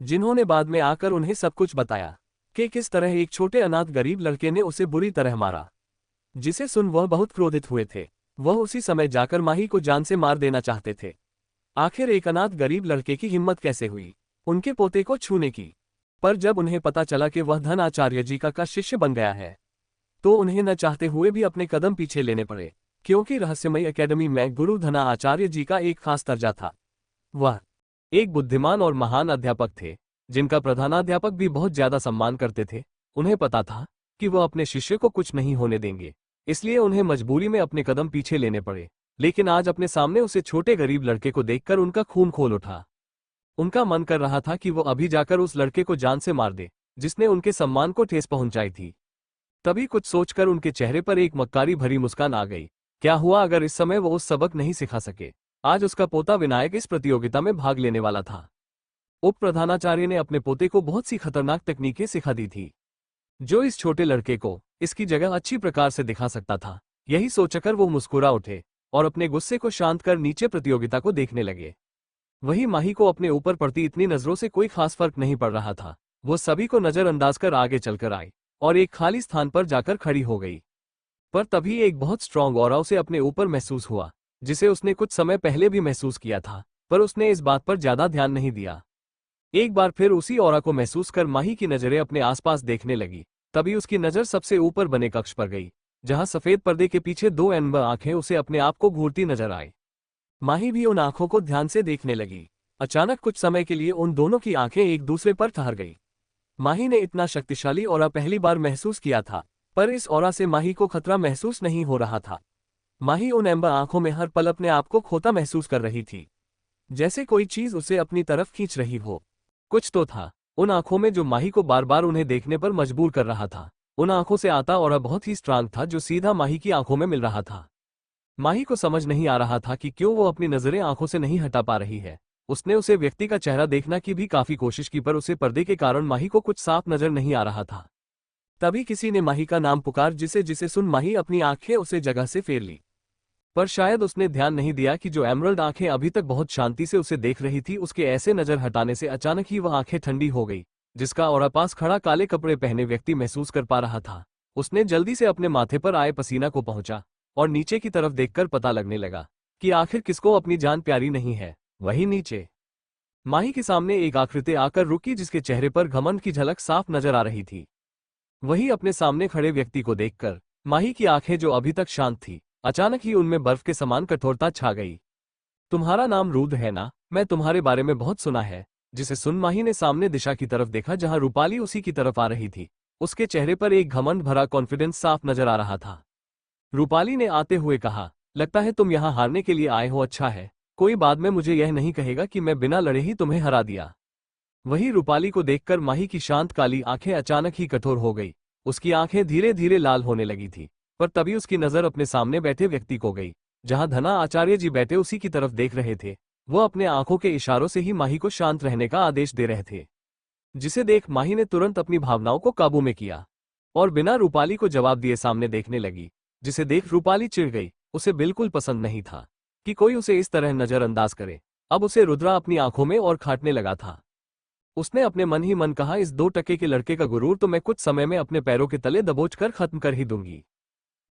जिन्होंने बाद में आकर उन्हें सब कुछ बताया कि किस तरह एक छोटे अनाथ गरीब लड़के ने उसे बुरी तरह मारा। जिसे सुन वह बहुत क्रोधित हुए थे। वह उसी समय जाकर माही को जान से मार देना चाहते थे। आखिर एक अनाथ गरीब लड़के की हिम्मत कैसे हुई उनके पोते को छूने की? पर जब उन्हें पता चला कि वह धन आचार्य जी का शिष्य बन गया है, तो उन्हें न चाहते हुए भी अपने कदम पीछे लेने पड़े, क्योंकि रहस्यमयी एकेडमी में गुरु धना आचार्य जी का एक खास दर्जा था। वह एक बुद्धिमान और महान अध्यापक थे, जिनका प्रधानाध्यापक भी बहुत ज्यादा सम्मान करते थे। उन्हें पता था कि वह अपने शिष्य को कुछ नहीं होने देंगे, इसलिए उन्हें मजबूरी में अपने कदम पीछे लेने पड़े। लेकिन आज अपने सामने उसे छोटे गरीब लड़के को देखकर उनका खून खोल उठा। उनका मन कर रहा था कि वो अभी जाकर उस लड़के को जान से मार दे, जिसने उनके सम्मान को ठेस पहुंचाई थी। तभी कुछ सोचकर उनके चेहरे पर एक मक्कारी भरी मुस्कान आ गई। क्या हुआ अगर इस समय वो उस सबक नहीं सिखा सके? आज उसका पोता विनायक इस प्रतियोगिता में भाग लेने वाला था। उप प्रधानाचार्य ने अपने पोते को बहुत सी खतरनाक तकनीकें सिखा दी थी, जो इस छोटे लड़के को इसकी जगह अच्छी प्रकार से दिखा सकता था। यही सोचकर वो मुस्कुरा उठे और अपने गुस्से को शांत कर नीचे प्रतियोगिता को देखने लगे। वही माही को अपने ऊपर पड़ती इतनी नजरों से कोई खास फर्क नहीं पड़ रहा था। वो सभी को नजरअंदाज कर आगे चलकर आई और एक खाली स्थान पर जाकर खड़ी हो गई। पर तभी एक बहुत स्ट्रांग ऑरा उसे अपने ऊपर महसूस हुआ, जिसे उसने कुछ समय पहले भी महसूस किया था, पर उसने इस बात पर ज्यादा ध्यान नहीं दिया। एक बार फिर उसी ऑरा को महसूस कर माही की नजरें अपने आसपास देखने लगी। तभी उसकी नजर सबसे ऊपर बने कक्ष पर गई, जहां सफेद पर्दे के पीछे दो एम्बर आंखें उसे अपने आप को घूरती नजर आई। माही भी उन आंखों को ध्यान से देखने लगी। अचानक कुछ समय के लिए उन दोनों की आंखें एक दूसरे पर ठहर गई। माही ने इतना शक्तिशाली ऑरा पहली बार महसूस किया था, पर इस ऑरा से माही को खतरा महसूस नहीं हो रहा था। माही उन एम्बर आंखों में हर पल अपने आप को खोता महसूस कर रही थी, जैसे कोई चीज उसे अपनी तरफ खींच रही हो। कुछ तो था उन आंखों में जो माही को बार बार उन्हें देखने पर मजबूर कर रहा था। उन आंखों से आता ऑरा बहुत ही स्ट्रांग था, जो सीधा माही की आंखों में मिल रहा था। माही को समझ नहीं आ रहा था कि क्यों वो अपनी नजरें आंखों से नहीं हटा पा रही है। उसने उसे व्यक्ति का चेहरा देखना की भी काफी कोशिश की, पर उसे पर्दे के कारण माही को कुछ साफ नजर नहीं आ रहा था। तभी किसी ने माही का नाम पुकार, जिसे सुन माही अपनी आंखें उसे जगह से फेर ली। पर शायद उसने ध्यान नहीं दिया कि जो एमरल्ड आंखें अभी तक बहुत शांति से उसे देख रही थी, उसके ऐसे नजर हटाने से अचानक ही वह आंखें ठंडी हो गई, जिसका और पास खड़ा काले कपड़े पहने व्यक्ति महसूस कर पा रहा था। उसने जल्दी से अपने माथे पर आए पसीना को पहुंचा और नीचे की तरफ देखकर पता लगने लगा कि आखिर किसको अपनी जान प्यारी नहीं है। वहीं नीचे माही के सामने एक आकृति आकर रुकी, जिसके चेहरे पर घमंड की झलक साफ नजर आ रही थी। वही अपने सामने खड़े व्यक्ति को देखकर माही की आंखें, जो अभी तक शांत थी, अचानक ही उनमें बर्फ के समान कठोरता छा गई। तुम्हारा नाम रुद्र है ना? मैं तुम्हारे बारे में बहुत सुना है। जिसे सुन माही ने सामने दिशा की तरफ देखा, जहां रूपाली उसी की तरफ आ रही थी। उसके चेहरे पर एक घमंड भरा कॉन्फिडेंस साफ नजर आ रहा था। रूपाली ने आते हुए कहा, लगता है तुम यहाँ हारने के लिए आए हो। अच्छा है, कोई बाद में मुझे यह नहीं कहेगा कि मैं बिना लड़े ही तुम्हें हरा दिया। वही रूपाली को देखकर माही की शांत काली आंखें अचानक ही कठोर हो गई। उसकी आंखें धीरे धीरे लाल होने लगी थी, पर तभी उसकी नजर अपने सामने बैठे व्यक्ति को गई, जहां धना आचार्य जी बैठे उसी की तरफ देख रहे थे। वो अपने आंखों के इशारों से ही माही को शांत रहने का आदेश दे रहे थे, जिसे देख माही ने तुरंत अपनी भावनाओं को काबू में किया और बिना रूपाली को जवाब दिए सामने देखने लगी, जिसे देख रूपाली चिढ़ गई। उसे बिल्कुल पसंद नहीं था कि कोई उसे इस तरह नजरअंदाज करे। अब उसे रुद्रा अपनी आंखों में और खाटने लगा था। उसने अपने मन ही मन कहा, इस 2 टके के लड़के का गुरूर तो मैं कुछ समय में अपने पैरों के तले दबोच कर खत्म कर ही दूंगी,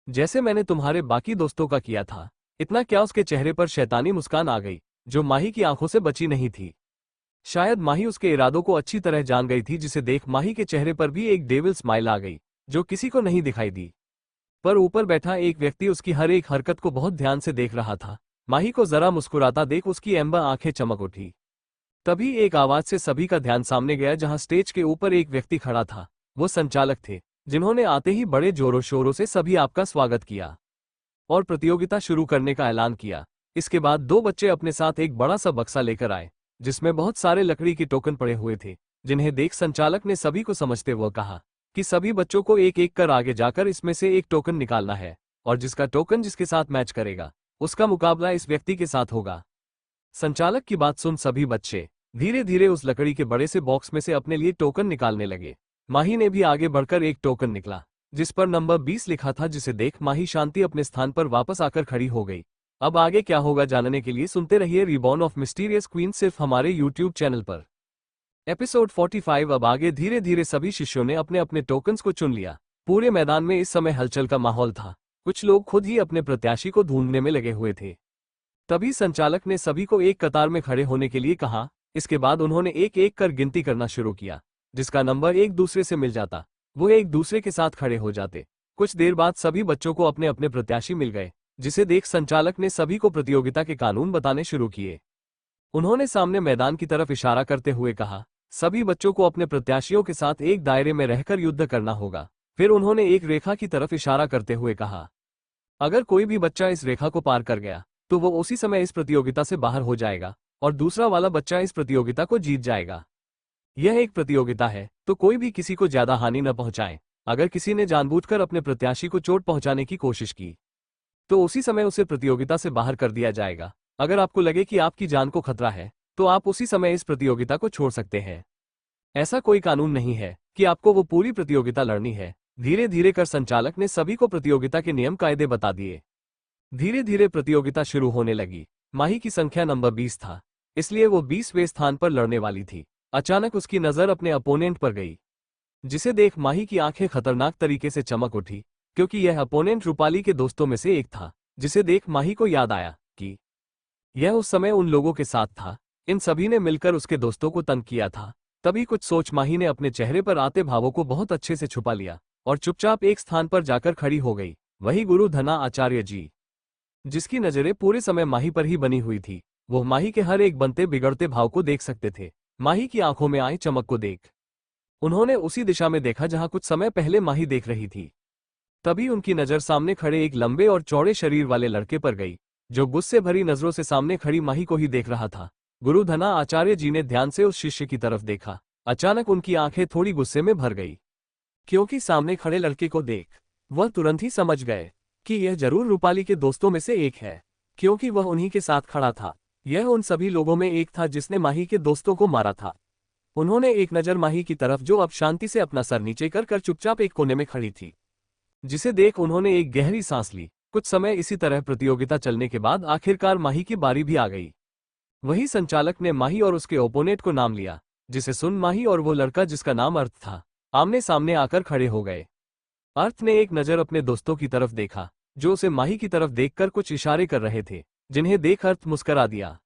जैसे मैंने तुम्हारे बाकी दोस्तों का किया था। इतना क्या, उसके चेहरे पर शैतानी मुस्कान आ गई जो माही की आंखों से बची नहीं थी। शायद माही उसके इरादों को अच्छी तरह जान गई थी, जिसे देख माही के चेहरे पर भी एक डेविल स्माइल आ गई जो किसी को नहीं दिखाई दी। पर ऊपर बैठा एक व्यक्ति उसकी हर एक हरकत को बहुत ध्यान से देख रहा था। माही को जरा मुस्कुराता देख उसकी एम्बर आंखें चमक उठी। तभी एक आवाज से सभी का ध्यान सामने गया, जहां स्टेज के ऊपर एक व्यक्ति खड़ा था। वो संचालक थे, जिन्होंने आते ही बड़े जोरों शोरों से सभी आपका स्वागत किया और प्रतियोगिता शुरू करने का ऐलान किया। इसके बाद 2 बच्चे अपने साथ एक बड़ा सा बक्सा लेकर आए, जिसमें बहुत सारे लकड़ी के टोकन पड़े हुए थे, जिन्हें देख संचालक ने सभी को समझते हुए कहा कि सभी बच्चों को एक एक कर आगे जाकर इसमें से एक टोकन निकालना है, और जिसका टोकन जिसके साथ मैच करेगा उसका मुकाबला इस व्यक्ति के साथ होगा। संचालक की बात सुन सभी बच्चे धीरे धीरे उस लकड़ी के बड़े से बॉक्स में से अपने लिए टोकन निकालने लगे। माही ने भी आगे बढ़कर एक टोकन निकला जिस पर नंबर 20 लिखा था, जिसे देख माही शांति अपने स्थान पर वापस आकर खड़ी हो गई। अब आगे क्या होगा जानने के लिए सुनते रहिए रिबॉर्न ऑफ मिस्टीरियस क्वीन सिर्फ हमारे यूट्यूब चैनल पर। एपिसोड 45। अब आगे धीरे धीरे सभी शिष्यों ने अपने अपने टोकन्स को चुन लिया। पूरे मैदान में इस समय हलचल का माहौल था। कुछ लोग खुद ही अपने प्रत्याशी को ढूंढने में लगे हुए थे। तभी संचालक ने सभी को एक कतार में खड़े होने के लिए कहा। इसके बाद उन्होंने एक एक कर गिनती करना शुरू किया। जिसका नंबर एक दूसरे से मिल जाता वो एक दूसरे के साथ खड़े हो जाते। कुछ देर बाद सभी बच्चों को अपने अपने प्रत्याशी मिल गए, जिसे देख संचालक ने सभी को प्रतियोगिता के कानून बताने शुरू किए। उन्होंने सामने मैदान की तरफ इशारा करते हुए कहा, सभी बच्चों को अपने प्रत्याशियों के साथ एक दायरे में रहकर युद्ध करना होगा। फिर उन्होंने एक रेखा की तरफ इशारा करते हुए कहा, अगर कोई भी बच्चा इस रेखा को पार कर गया तो वो उसी समय इस प्रतियोगिता से बाहर हो जाएगा और दूसरा वाला बच्चा इस प्रतियोगिता को जीत जाएगा। यह एक प्रतियोगिता है, तो कोई भी किसी को ज्यादा हानि न पहुंचाए। अगर किसी ने जानबूझकर अपने प्रत्याशी को चोट पहुंचाने की कोशिश की तो उसी समय उसे प्रतियोगिता से बाहर कर दिया जाएगा। अगर आपको लगे कि आपकी जान को खतरा है तो आप उसी समय इस प्रतियोगिता को छोड़ सकते हैं। ऐसा कोई कानून नहीं है कि आपको वो पूरी प्रतियोगिता लड़नी है। धीरे धीरे कर संचालक ने सभी को प्रतियोगिता के नियम कायदे बता दिए। धीरे धीरे प्रतियोगिता शुरू होने लगी। माही की संख्या नंबर 20 था, इसलिए वो 20वें स्थान पर लड़ने वाली थी। अचानक उसकी नजर अपने अपोनेंट पर गई, जिसे देख माही की आंखें खतरनाक तरीके से चमक उठी, क्योंकि यह अपोनेंट रूपाली के दोस्तों में से एक था। जिसे देख माही को याद आया कि यह उस समय उन लोगों के साथ था। इन सभी ने मिलकर उसके दोस्तों को तंग किया था। तभी कुछ सोच माही ने अपने चेहरे पर आते भावों को बहुत अच्छे से छुपा लिया और चुपचाप एक स्थान पर जाकर खड़ी हो गई। वही गुरु धना आचार्य जी, जिसकी नजरें पूरे समय माही पर ही बनी हुई थी। वो माही के हर एक बनते बिगड़ते भाव को देख सकते थे। माही की आंखों में आई चमक को देख उन्होंने उसी दिशा में देखा जहां कुछ समय पहले माही देख रही थी। तभी उनकी नजर सामने खड़े एक लंबे और चौड़े शरीर वाले लड़के पर गई, जो गुस्से भरी नजरों से सामने खड़ी माही को ही देख रहा था। गुरु धना आचार्य जी ने ध्यान से उस शिष्य की तरफ देखा। अचानक उनकी आंखें थोड़ी गुस्से में भर गई, क्योंकि सामने खड़े लड़के को देख वह तुरंत ही समझ गए कि यह जरूर रूपाली के दोस्तों में से एक है, क्योंकि वह उन्हीं के साथ खड़ा था। यह उन सभी लोगों में एक था जिसने माही के दोस्तों को मारा था। उन्होंने एक नजर माही की तरफ, जो अब शांति से अपना सर नीचे कर चुपचाप एक कोने में खड़ी थी, जिसे देख उन्होंने एक गहरी सांस ली। कुछ समय इसी तरह प्रतियोगिता चलने के बाद आखिरकार माही की बारी भी आ गई। वही संचालक ने माही और उसके ओपोनेंट को नाम लिया, जिसे सुन माही और वो लड़का जिसका नाम अर्थ था आमने सामने आकर खड़े हो गए। अर्थ ने एक नजर अपने दोस्तों की तरफ देखा, जो उसे माही की तरफ देखकर कुछ इशारे कर रहे थे, जिन्हें देख अर्थ मुस्करा दिया।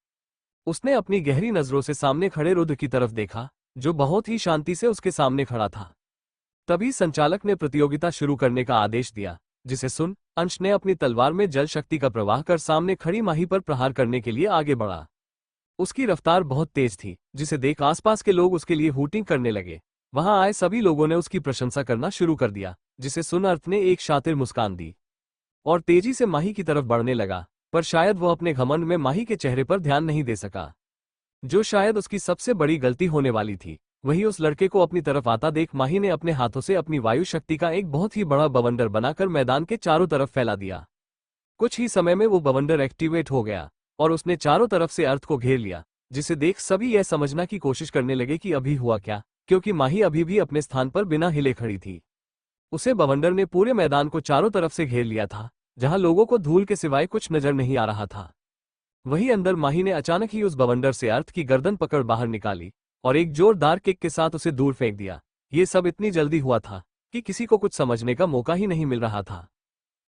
उसने अपनी गहरी नजरों से सामने खड़े रुद्र की तरफ देखा, जो बहुत ही शांति से उसके सामने खड़ा था। तभी संचालक ने प्रतियोगिता शुरू करने का आदेश दिया, जिसे सुन अंश ने अपनी तलवार में जल शक्ति का प्रवाह कर सामने खड़ी माही पर प्रहार करने के लिए आगे बढ़ा। उसकी रफ्तार बहुत तेज थी, जिसे देख आसपास के लोग उसके लिए हूटिंग करने लगे। वहां आए सभी लोगों ने उसकी प्रशंसा करना शुरू कर दिया, जिसे सुन अर्थ ने एक शातिर मुस्कान दी और तेजी से माही की तरफ बढ़ने लगा। पर शायद वह अपने घमंड में माही के चेहरे पर ध्यान नहीं दे सका, जो शायद उसकी सबसे बड़ी गलती होने वाली थी। वही उस लड़के को अपनी तरफ आता देख माही ने अपने हाथों से अपनी वायु शक्ति का एक बहुत ही बड़ा बवंडर बनाकर मैदान के चारों तरफ फैला दिया। कुछ ही समय में वो बवंडर एक्टिवेट हो गया और उसने चारों तरफ से अर्थ को घेर लिया, जिसे देख सभी यह समझना की कोशिश करने लगे कि अभी हुआ क्या, क्योंकि माही अभी भी अपने स्थान पर बिना हिले खड़ी थी। उसे बवंडर ने पूरे मैदान को चारों तरफ से घेर लिया था, जहां लोगों को धूल के सिवाय कुछ नजर नहीं आ रहा था। वहीं अंदर माही ने अचानक ही उस बवंडर से अर्थ की गर्दन पकड़ बाहर निकाली और एक जोरदार किक के साथ उसे दूर फेंक दिया। ये सब इतनी जल्दी हुआ था कि किसी को कुछ समझने का मौका ही नहीं मिल रहा था।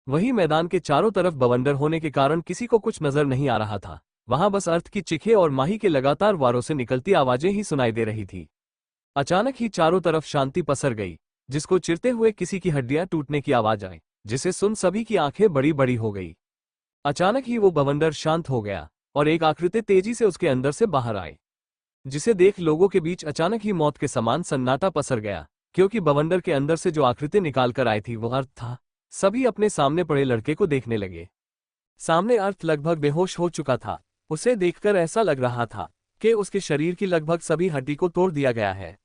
वहीं मैदान के चारों तरफ बवंडर होने के कारण किसी को कुछ नजर नहीं आ रहा था। वहां बस अर्थ की चीखें और माही के लगातार वारों से निकलती आवाजें ही सुनाई दे रही थी। अचानक ही चारों तरफ शांति पसर गई, जिसको चिरते हुए किसी की हड्डियां टूटने की आवाज आई, जिसे सुन सभी की आंखें बड़ी बड़ी हो गई। अचानक ही वो बवंडर शांत हो गया और एक आकृति तेजी से उसके अंदर से बाहर आई, जिसे देख लोगों के बीच अचानक ही मौत के समान सन्नाटा पसर गया, क्योंकि बवंडर के अंदर से जो आकृति निकाल कर आई थी वो अर्थ था। सभी अपने सामने पड़े लड़के को देखने लगे। सामने अर्थ लगभग बेहोश हो चुका था। उसे देखकर ऐसा लग रहा था कि उसके शरीर की लगभग सभी हड्डी को तोड़ दिया गया है।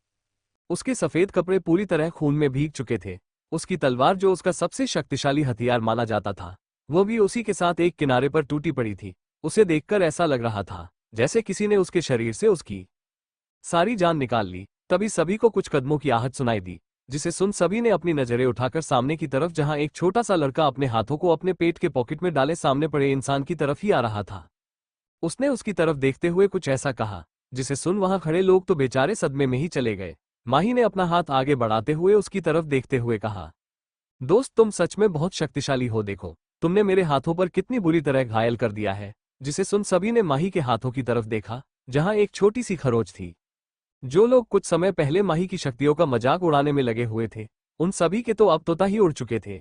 उसके सफेद कपड़े पूरी तरह खून में भीग चुके थे। उसकी तलवार, जो उसका सबसे शक्तिशाली हथियार माना जाता था, वो भी उसी के साथ एक किनारे पर टूटी पड़ी थी। उसे देखकर ऐसा लग रहा था जैसे किसी ने उसके शरीर से उसकी सारी जान निकाल ली। तभी सभी को कुछ कदमों की आहट सुनाई दी, जिसे सुन सभी ने अपनी नजरें उठाकर सामने की तरफ, जहां एक छोटा सा लड़का अपने हाथों को अपने पेट के पॉकेट में डाले सामने पड़े इंसान की तरफ ही आ रहा था। उसने उसकी तरफ देखते हुए कुछ ऐसा कहा, जिसे सुन वहां खड़े लोग तो बेचारे सदमे में ही चले गए। माही ने अपना हाथ आगे बढ़ाते हुए उसकी तरफ देखते हुए कहा, दोस्त, तुम सच में बहुत शक्तिशाली हो। देखो, तुमने मेरे हाथों पर कितनी बुरी तरह घायल कर दिया है। जिसे सुन सभी ने माही के हाथों की तरफ देखा, जहां एक छोटी सी खरोच थी। जो लोग कुछ समय पहले माही की शक्तियों का मजाक उड़ाने में लगे हुए थे, उन सभी के तो अब तोता ही उड़ चुके थे।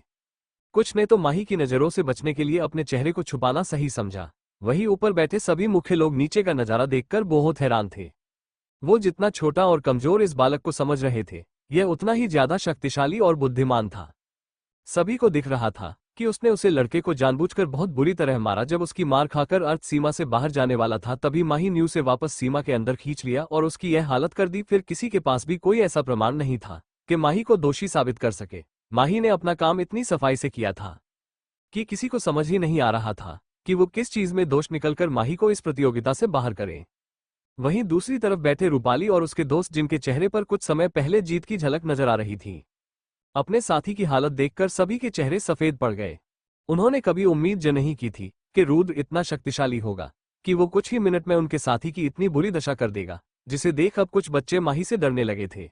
कुछ ने तो माही की नजरों से बचने के लिए अपने चेहरे को छुपाना सही समझा। वहीं ऊपर बैठे सभी मुख्य लोग नीचे का नजारा देखकर बहुत हैरान थे। वो जितना छोटा और कमजोर इस बालक को समझ रहे थे, यह उतना ही ज्यादा शक्तिशाली और बुद्धिमान था। सभी को दिख रहा था कि उसने उसे लड़के को जानबूझकर बहुत बुरी तरह मारा। जब उसकी मार खाकर अर्थ सीमा से बाहर जाने वाला था, तभी माही ने उसे वापस सीमा के अंदर खींच लिया और उसकी यह हालत कर दी। फिर किसी के पास भी कोई ऐसा प्रमाण नहीं था कि माही को दोषी साबित कर सके। माही ने अपना काम इतनी सफाई से किया था कि किसी को समझ ही नहीं आ रहा था कि वो किस चीज में दोष निकलकर माही को इस प्रतियोगिता से बाहर करे। वहीं दूसरी तरफ बैठे रूपाली और उसके दोस्त, जिनके चेहरे पर कुछ समय पहले जीत की झलक नजर आ रही थी, अपने साथी की हालत देखकर सभी के चेहरे सफेद पड़ गए। उन्होंने कभी उम्मीद ज नहीं की थी कि रुद्र इतना शक्तिशाली होगा कि वो कुछ ही मिनट में उनके साथी की इतनी बुरी दशा कर देगा, जिसे देख अब कुछ बच्चे माही से डरने लगे थे।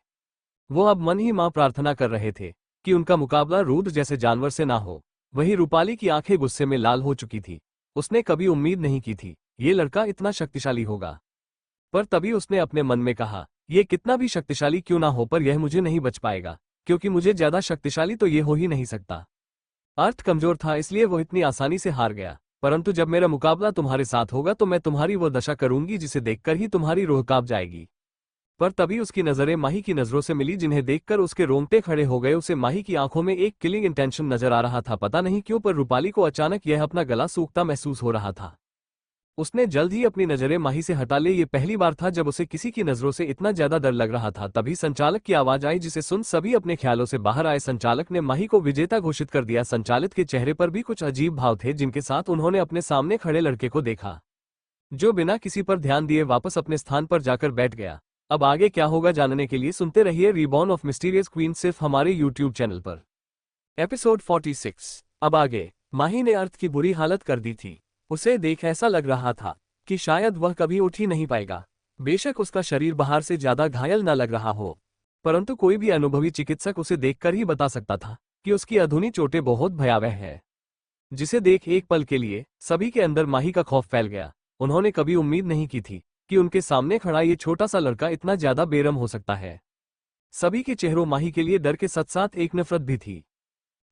वो अब मन ही मां प्रार्थना कर रहे थे कि उनका मुकाबला रुद्र जैसे जानवर से ना हो। वहीं रूपाली की आंखें गुस्से में लाल हो चुकी थी। उसने कभी उम्मीद नहीं की थी ये लड़का इतना शक्तिशाली होगा। पर तभी उसने अपने मन में कहा, ये कितना भी शक्तिशाली क्यों ना हो, पर यह मुझे नहीं बच पाएगा, क्योंकि मुझे ज्यादा शक्तिशाली तो ये हो ही नहीं सकता। अर्थ कमजोर था, इसलिए वो इतनी आसानी से हार गया। परंतु जब मेरा मुकाबला तुम्हारे साथ होगा तो मैं तुम्हारी वो दशा करूंगी जिसे देखकर ही तुम्हारी रूह कांप जाएगी। पर तभी उसकी नजरें माही की नजरों से मिली, जिन्हें देखकर उसके रोंगटे खड़े हो गए। उसे माही की आंखों में एक किलिंग इंटेंशन नजर आ रहा था। पता नहीं क्यों, पर रूपाली को अचानक यह अपना गला सूखता महसूस हो रहा था। उसने जल्द ही अपनी नजरें माही से हटा ली। ये पहली बार था जब उसे किसी की नजरों से इतना ज्यादा डर लग रहा था। तभी संचालक की आवाज आई, जिसे सुन सभी अपने ख्यालों से बाहर आए। संचालक ने माही को विजेता घोषित कर दिया। संचालित के चेहरे पर भी कुछ अजीब भाव थे, जिनके साथ उन्होंने अपने सामने खड़े लड़के को देखा, जो बिना किसी पर ध्यान दिए वापस अपने स्थान पर जाकर बैठ गया। अब आगे क्या होगा जानने के लिए सुनते रहिए रीबॉर्न ऑफ मिस्टीरियस क्वीन, सिर्फ हमारे यूट्यूब चैनल पर। एपिसोड 46। अब आगे। माही ने अर्थ की बुरी हालत कर दी थी। उसे देख ऐसा लग रहा था कि शायद वह कभी उठ ही नहीं पाएगा। बेशक उसका शरीर बाहर से ज्यादा घायल न लग रहा हो, परंतु कोई भी अनुभवी चिकित्सक उसे देखकर ही बता सकता था कि उसकी अधूनी चोटें बहुत भयावह है। जिसे देख एक पल के लिए सभी के अंदर माही का खौफ फैल गया। उन्होंने कभी उम्मीद नहीं की थी कि उनके सामने खड़ा ये छोटा सा लड़का इतना ज्यादा बेरहम हो सकता है। सभी के चेहरों माही के लिए डर के साथ साथ एक नफरत भी थी।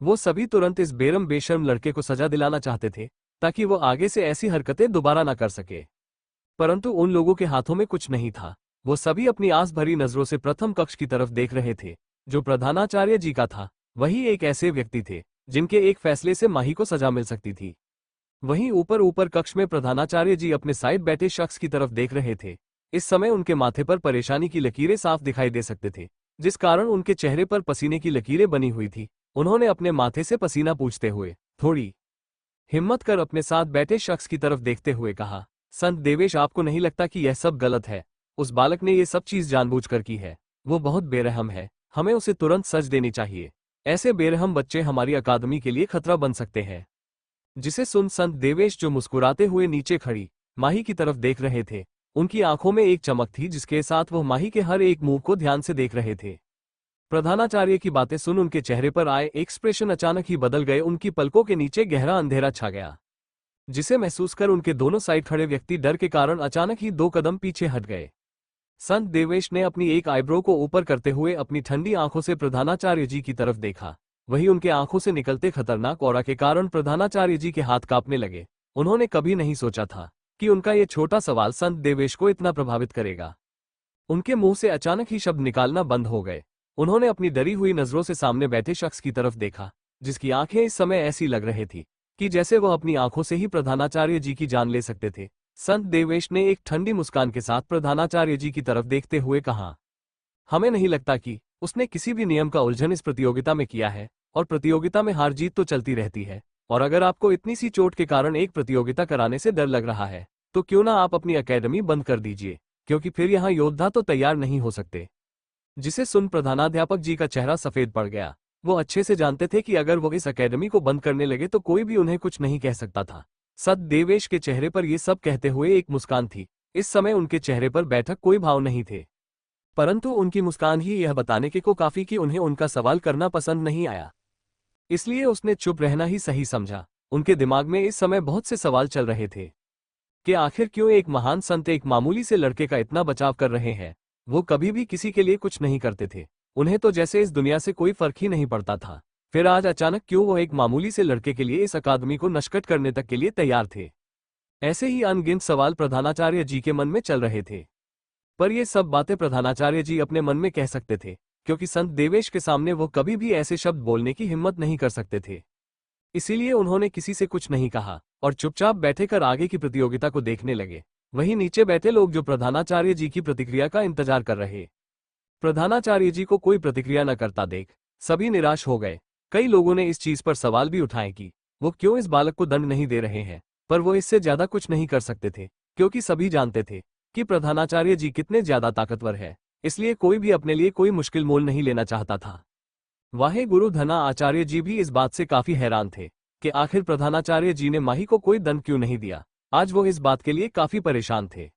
वो सभी तुरंत इस बेरहम बेशर्म लड़के को सजा दिलाना चाहते थे, ताकि वो आगे से ऐसी हरकतें दोबारा ना कर सके। परंतु उन लोगों के हाथों में कुछ नहीं था। वो सभी अपनी आस भरी नजरों से प्रथम कक्ष की तरफ देख रहे थे, जो प्रधानाचार्य जी का था। वही एक ऐसे व्यक्ति थे जिनके एक फैसले से माही को सजा मिल सकती थी। वहीं ऊपर कक्ष में प्रधानाचार्य जी अपने साइड बैठे शख्स की तरफ देख रहे थे। इस समय उनके माथे पर परेशानी की लकीरें साफ दिखाई दे सकते थे, जिस कारण उनके चेहरे पर पसीने की लकीरें बनी हुई थी। उन्होंने अपने माथे से पसीना पूछते हुए थोड़ी हिम्मत कर अपने साथ बैठे शख्स की तरफ देखते हुए कहा, संत देवेश, आपको नहीं लगता कि यह सब गलत है? उस बालक ने ये सब चीज जानबूझकर की है। वो बहुत बेरहम है, हमें उसे तुरंत सजा देनी चाहिए। ऐसे बेरहम बच्चे हमारी अकादमी के लिए खतरा बन सकते हैं। जिसे सुन संत देवेश, जो मुस्कुराते हुए नीचे खड़ी माही की तरफ देख रहे थे, उनकी आंखों में एक चमक थी जिसके साथ वह माही के हर एक मूव को ध्यान से देख रहे थे। प्रधानाचार्य की बातें सुन उनके चेहरे पर आए एक्सप्रेशन अचानक ही बदल गए। उनकी पलकों के नीचे गहरा अंधेरा छा गया, जिसे महसूस कर उनके दोनों साइड खड़े व्यक्ति डर के कारण अचानक ही 2 कदम पीछे हट गए। संत देवेश ने अपनी एक आईब्रो को ऊपर करते हुए अपनी ठंडी आंखों से प्रधानाचार्य जी की तरफ देखा। वही उनके आंखों से निकलते खतरनाक ऑरा के कारण प्रधानाचार्य जी के हाथ कांपने लगे। उन्होंने कभी नहीं सोचा था कि उनका ये छोटा सवाल संत देवेश को इतना प्रभावित करेगा। उनके मुंह से अचानक ही शब्द निकालना बंद हो गए। उन्होंने अपनी डरी हुई नजरों से सामने बैठे शख्स की तरफ देखा, जिसकी आंखें इस समय ऐसी लग रही थी कि जैसे वह अपनी आंखों से ही प्रधानाचार्य जी की जान ले सकते थे। संत देवेश ने एक ठंडी मुस्कान के साथ प्रधानाचार्य जी की तरफ देखते हुए कहा, हमें नहीं लगता कि उसने किसी भी नियम का उल्लंघन इस प्रतियोगिता में किया है, और प्रतियोगिता में हार जीत तो चलती रहती है। और अगर आपको इतनी सी चोट के कारण एक प्रतियोगिता कराने से डर लग रहा है, तो क्यों ना आप अपनी एकेडमी बंद कर दीजिए, क्योंकि फिर यहाँ योद्धा तो तैयार नहीं हो सकते। जिसे सुन प्रधानाध्यापक जी का चेहरा सफेद पड़ गया। वो अच्छे से जानते थे कि अगर वो इस एकेडमी को बंद करने लगे तो कोई भी उन्हें कुछ नहीं कह सकता था। सत देवेश के चेहरे पर ये सब कहते हुए एक मुस्कान थी। इस समय उनके चेहरे पर बैठक कोई भाव नहीं थे, परंतु उनकी मुस्कान ही यह बताने के को काफी कि उन्हें उनका सवाल करना पसंद नहीं आया। इसलिए उसने चुप रहना ही सही समझा। उनके दिमाग में इस समय बहुत से सवाल चल रहे थे कि आखिर क्यों एक महान संत एक मामूली से लड़के का इतना बचाव कर रहे हैं। वो कभी भी किसी के लिए कुछ नहीं करते थे, उन्हें तो जैसे इस दुनिया से कोई फर्क ही नहीं पड़ता था। फिर आज अचानक क्यों वो एक मामूली से लड़के के लिए इस अकादमी को नष्ट करने तक के लिए तैयार थे। ऐसे ही अनगिनत सवाल प्रधानाचार्य जी के मन में चल रहे थे, पर ये सब बातें प्रधानाचार्य जी अपने मन में कह सकते थे, क्योंकि संत देवेश के सामने वो कभी भी ऐसे शब्द बोलने की हिम्मत नहीं कर सकते थे। इसीलिए उन्होंने किसी से कुछ नहीं कहा और चुपचाप बैठे आगे की प्रतियोगिता को देखने लगे। वहीं नीचे बैठे लोग जो प्रधानाचार्य जी की प्रतिक्रिया का इंतजार कर रहे, प्रधानाचार्य जी को कोई प्रतिक्रिया न करता देख सभी निराश हो गए। कई लोगों ने इस चीज पर सवाल भी उठाए कि वो क्यों इस बालक को दंड नहीं दे रहे हैं, पर वो इससे ज्यादा कुछ नहीं कर सकते थे, क्योंकि सभी जानते थे कि प्रधानाचार्य जी कितने ज्यादा ताकतवर है। इसलिए कोई भी अपने लिए कोई मुश्किल मोल नहीं लेना चाहता था। वाहे गुरु धना आचार्य जी भी इस बात से काफी हैरान थे कि आखिर प्रधानाचार्य जी ने माही को कोई दंड क्यों नहीं दिया। आज वो इस बात के लिए काफी परेशान थे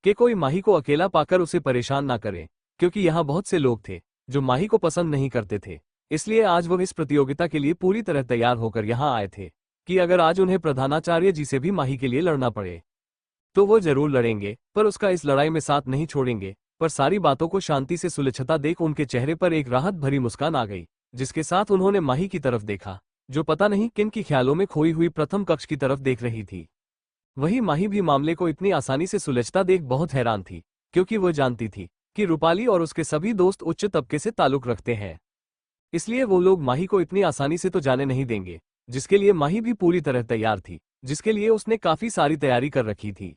कि कोई माही को अकेला पाकर उसे परेशान ना करे, क्योंकि यहाँ बहुत से लोग थे जो माही को पसंद नहीं करते थे। इसलिए आज वो इस प्रतियोगिता के लिए पूरी तरह तैयार होकर यहाँ आए थे कि अगर आज उन्हें प्रधानाचार्य जी से भी माही के लिए लड़ना पड़े तो वो जरूर लड़ेंगे, पर उसका इस लड़ाई में साथ नहीं छोड़ेंगे। पर सारी बातों को शांति से सुलझता देख उनके चेहरे पर एक राहत भरी मुस्कान आ गई, जिसके साथ उन्होंने माही की तरफ देखा, जो पता नहीं किन की ख्यालों में खोई हुई प्रथम कक्ष की तरफ देख रही थी। वही माही भी मामले को इतनी आसानी से सुलझता देख बहुत हैरान थी, क्योंकि वो जानती थी कि रूपाली और उसके सभी दोस्त उच्च तबके से ताल्लुक रखते हैं। इसलिए वो लोग माही को इतनी आसानी से तो जाने नहीं देंगे, जिसके लिए माही भी पूरी तरह तैयार थी, जिसके लिए उसने काफी सारी तैयारी कर रखी थी।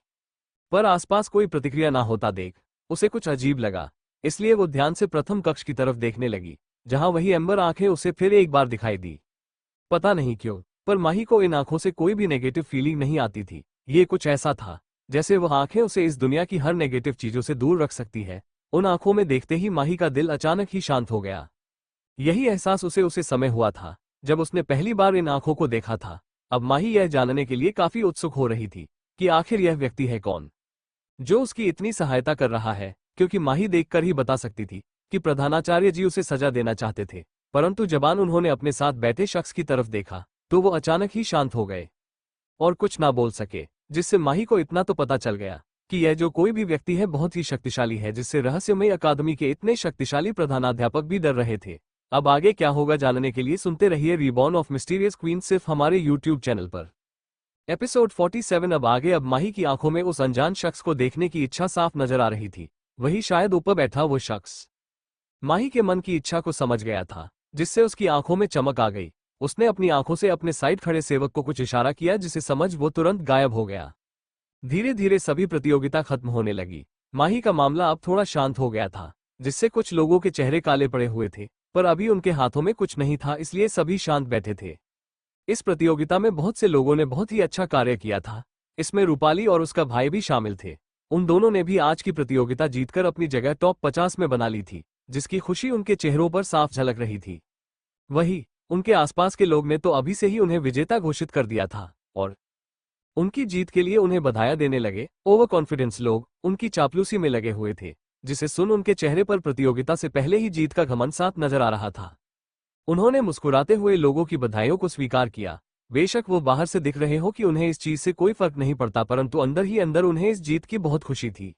पर आसपास कोई प्रतिक्रिया ना होता देख उसे कुछ अजीब लगा, इसलिए वो ध्यान से प्रथम कक्ष की तरफ देखने लगी, जहां वही एम्बर आंखें उसे फिर एक बार दिखाई दी। पता नहीं क्यों, पर माही को इन आंखों से कोई भी नेगेटिव फीलिंग नहीं आती थी। ये कुछ ऐसा था जैसे वह आंखें उसे इस दुनिया की हर नेगेटिव चीजों से दूर रख सकती है। उन आंखों में देखते ही माही का दिल अचानक ही शांत हो गया। यही एहसास उसे समय हुआ था जब उसने पहली बार इन आंखों को देखा था। अब माही यह जानने के लिए काफी उत्सुक हो रही थी कि आखिर यह व्यक्ति है कौन जो उसकी इतनी सहायता कर रहा है, क्योंकि माही देखकर ही बता सकती थी कि प्रधानाचार्य जी उसे सजा देना चाहते थे। परंतु जबान उन्होंने अपने साथ बैठे शख्स की तरफ देखा तो वो अचानक ही शांत हो गए और कुछ ना बोल सके, जिससे माही को इतना तो पता चल गया कि यह जो कोई भी व्यक्ति है बहुत ही शक्तिशाली है, जिससे रहस्यमय अकादमी के इतने शक्तिशाली प्रधानाध्यापक भी डर रहे थे। अब आगे क्या होगा जानने के लिए सुनते रहिए रिबॉर्न ऑफ मिस्टीरियस क्वीन सिर्फ हमारे यूट्यूब चैनल पर। एपिसोड 47 अब आगे। अब माही की आंखों में उस अनजान शख्स को देखने की इच्छा साफ नजर आ रही थी। वही शायद ऊपर बैठा वो शख्स माही के मन की इच्छा को समझ गया था, जिससे उसकी आंखों में चमक आ गई। उसने अपनी आंखों से अपने साइड खड़े सेवक को कुछ इशारा किया, जिसे समझ वो तुरंत गायब हो गया। धीरे धीरे सभी प्रतियोगिता खत्म होने लगी। माही का मामला अब थोड़ा शांत हो गया था, जिससे कुछ लोगों के चेहरे काले पड़े हुए थे, पर अभी उनके हाथों में कुछ नहीं था, इसलिए सभी शांत बैठे थे। इस प्रतियोगिता में बहुत से लोगों ने बहुत ही अच्छा कार्य किया था। इसमें रूपाली और उसका भाई भी शामिल थे। उन दोनों ने भी आज की प्रतियोगिता जीतकर अपनी जगह टॉप 50 में बना ली थी, जिसकी खुशी उनके चेहरों पर साफ झलक रही थी। वही उनके आसपास के लोग ने तो अभी से ही उन्हें विजेता घोषित कर दिया था और उनकी जीत के लिए उन्हें बधाई देने लगे। ओवर कॉन्फिडेंस लोग उनकी चापलूसी में लगे हुए थे, जिसे सुन उनके चेहरे पर प्रतियोगिता से पहले ही जीत का घमंड साफ नजर आ रहा था। उन्होंने मुस्कुराते हुए लोगों की बधाइयों को स्वीकार किया। बेशक वो बाहर से दिख रहे हो कि उन्हें इस चीज से कोई फर्क नहीं पड़ता, परंतु अंदर ही अंदर उन्हें इस जीत की बहुत खुशी थी।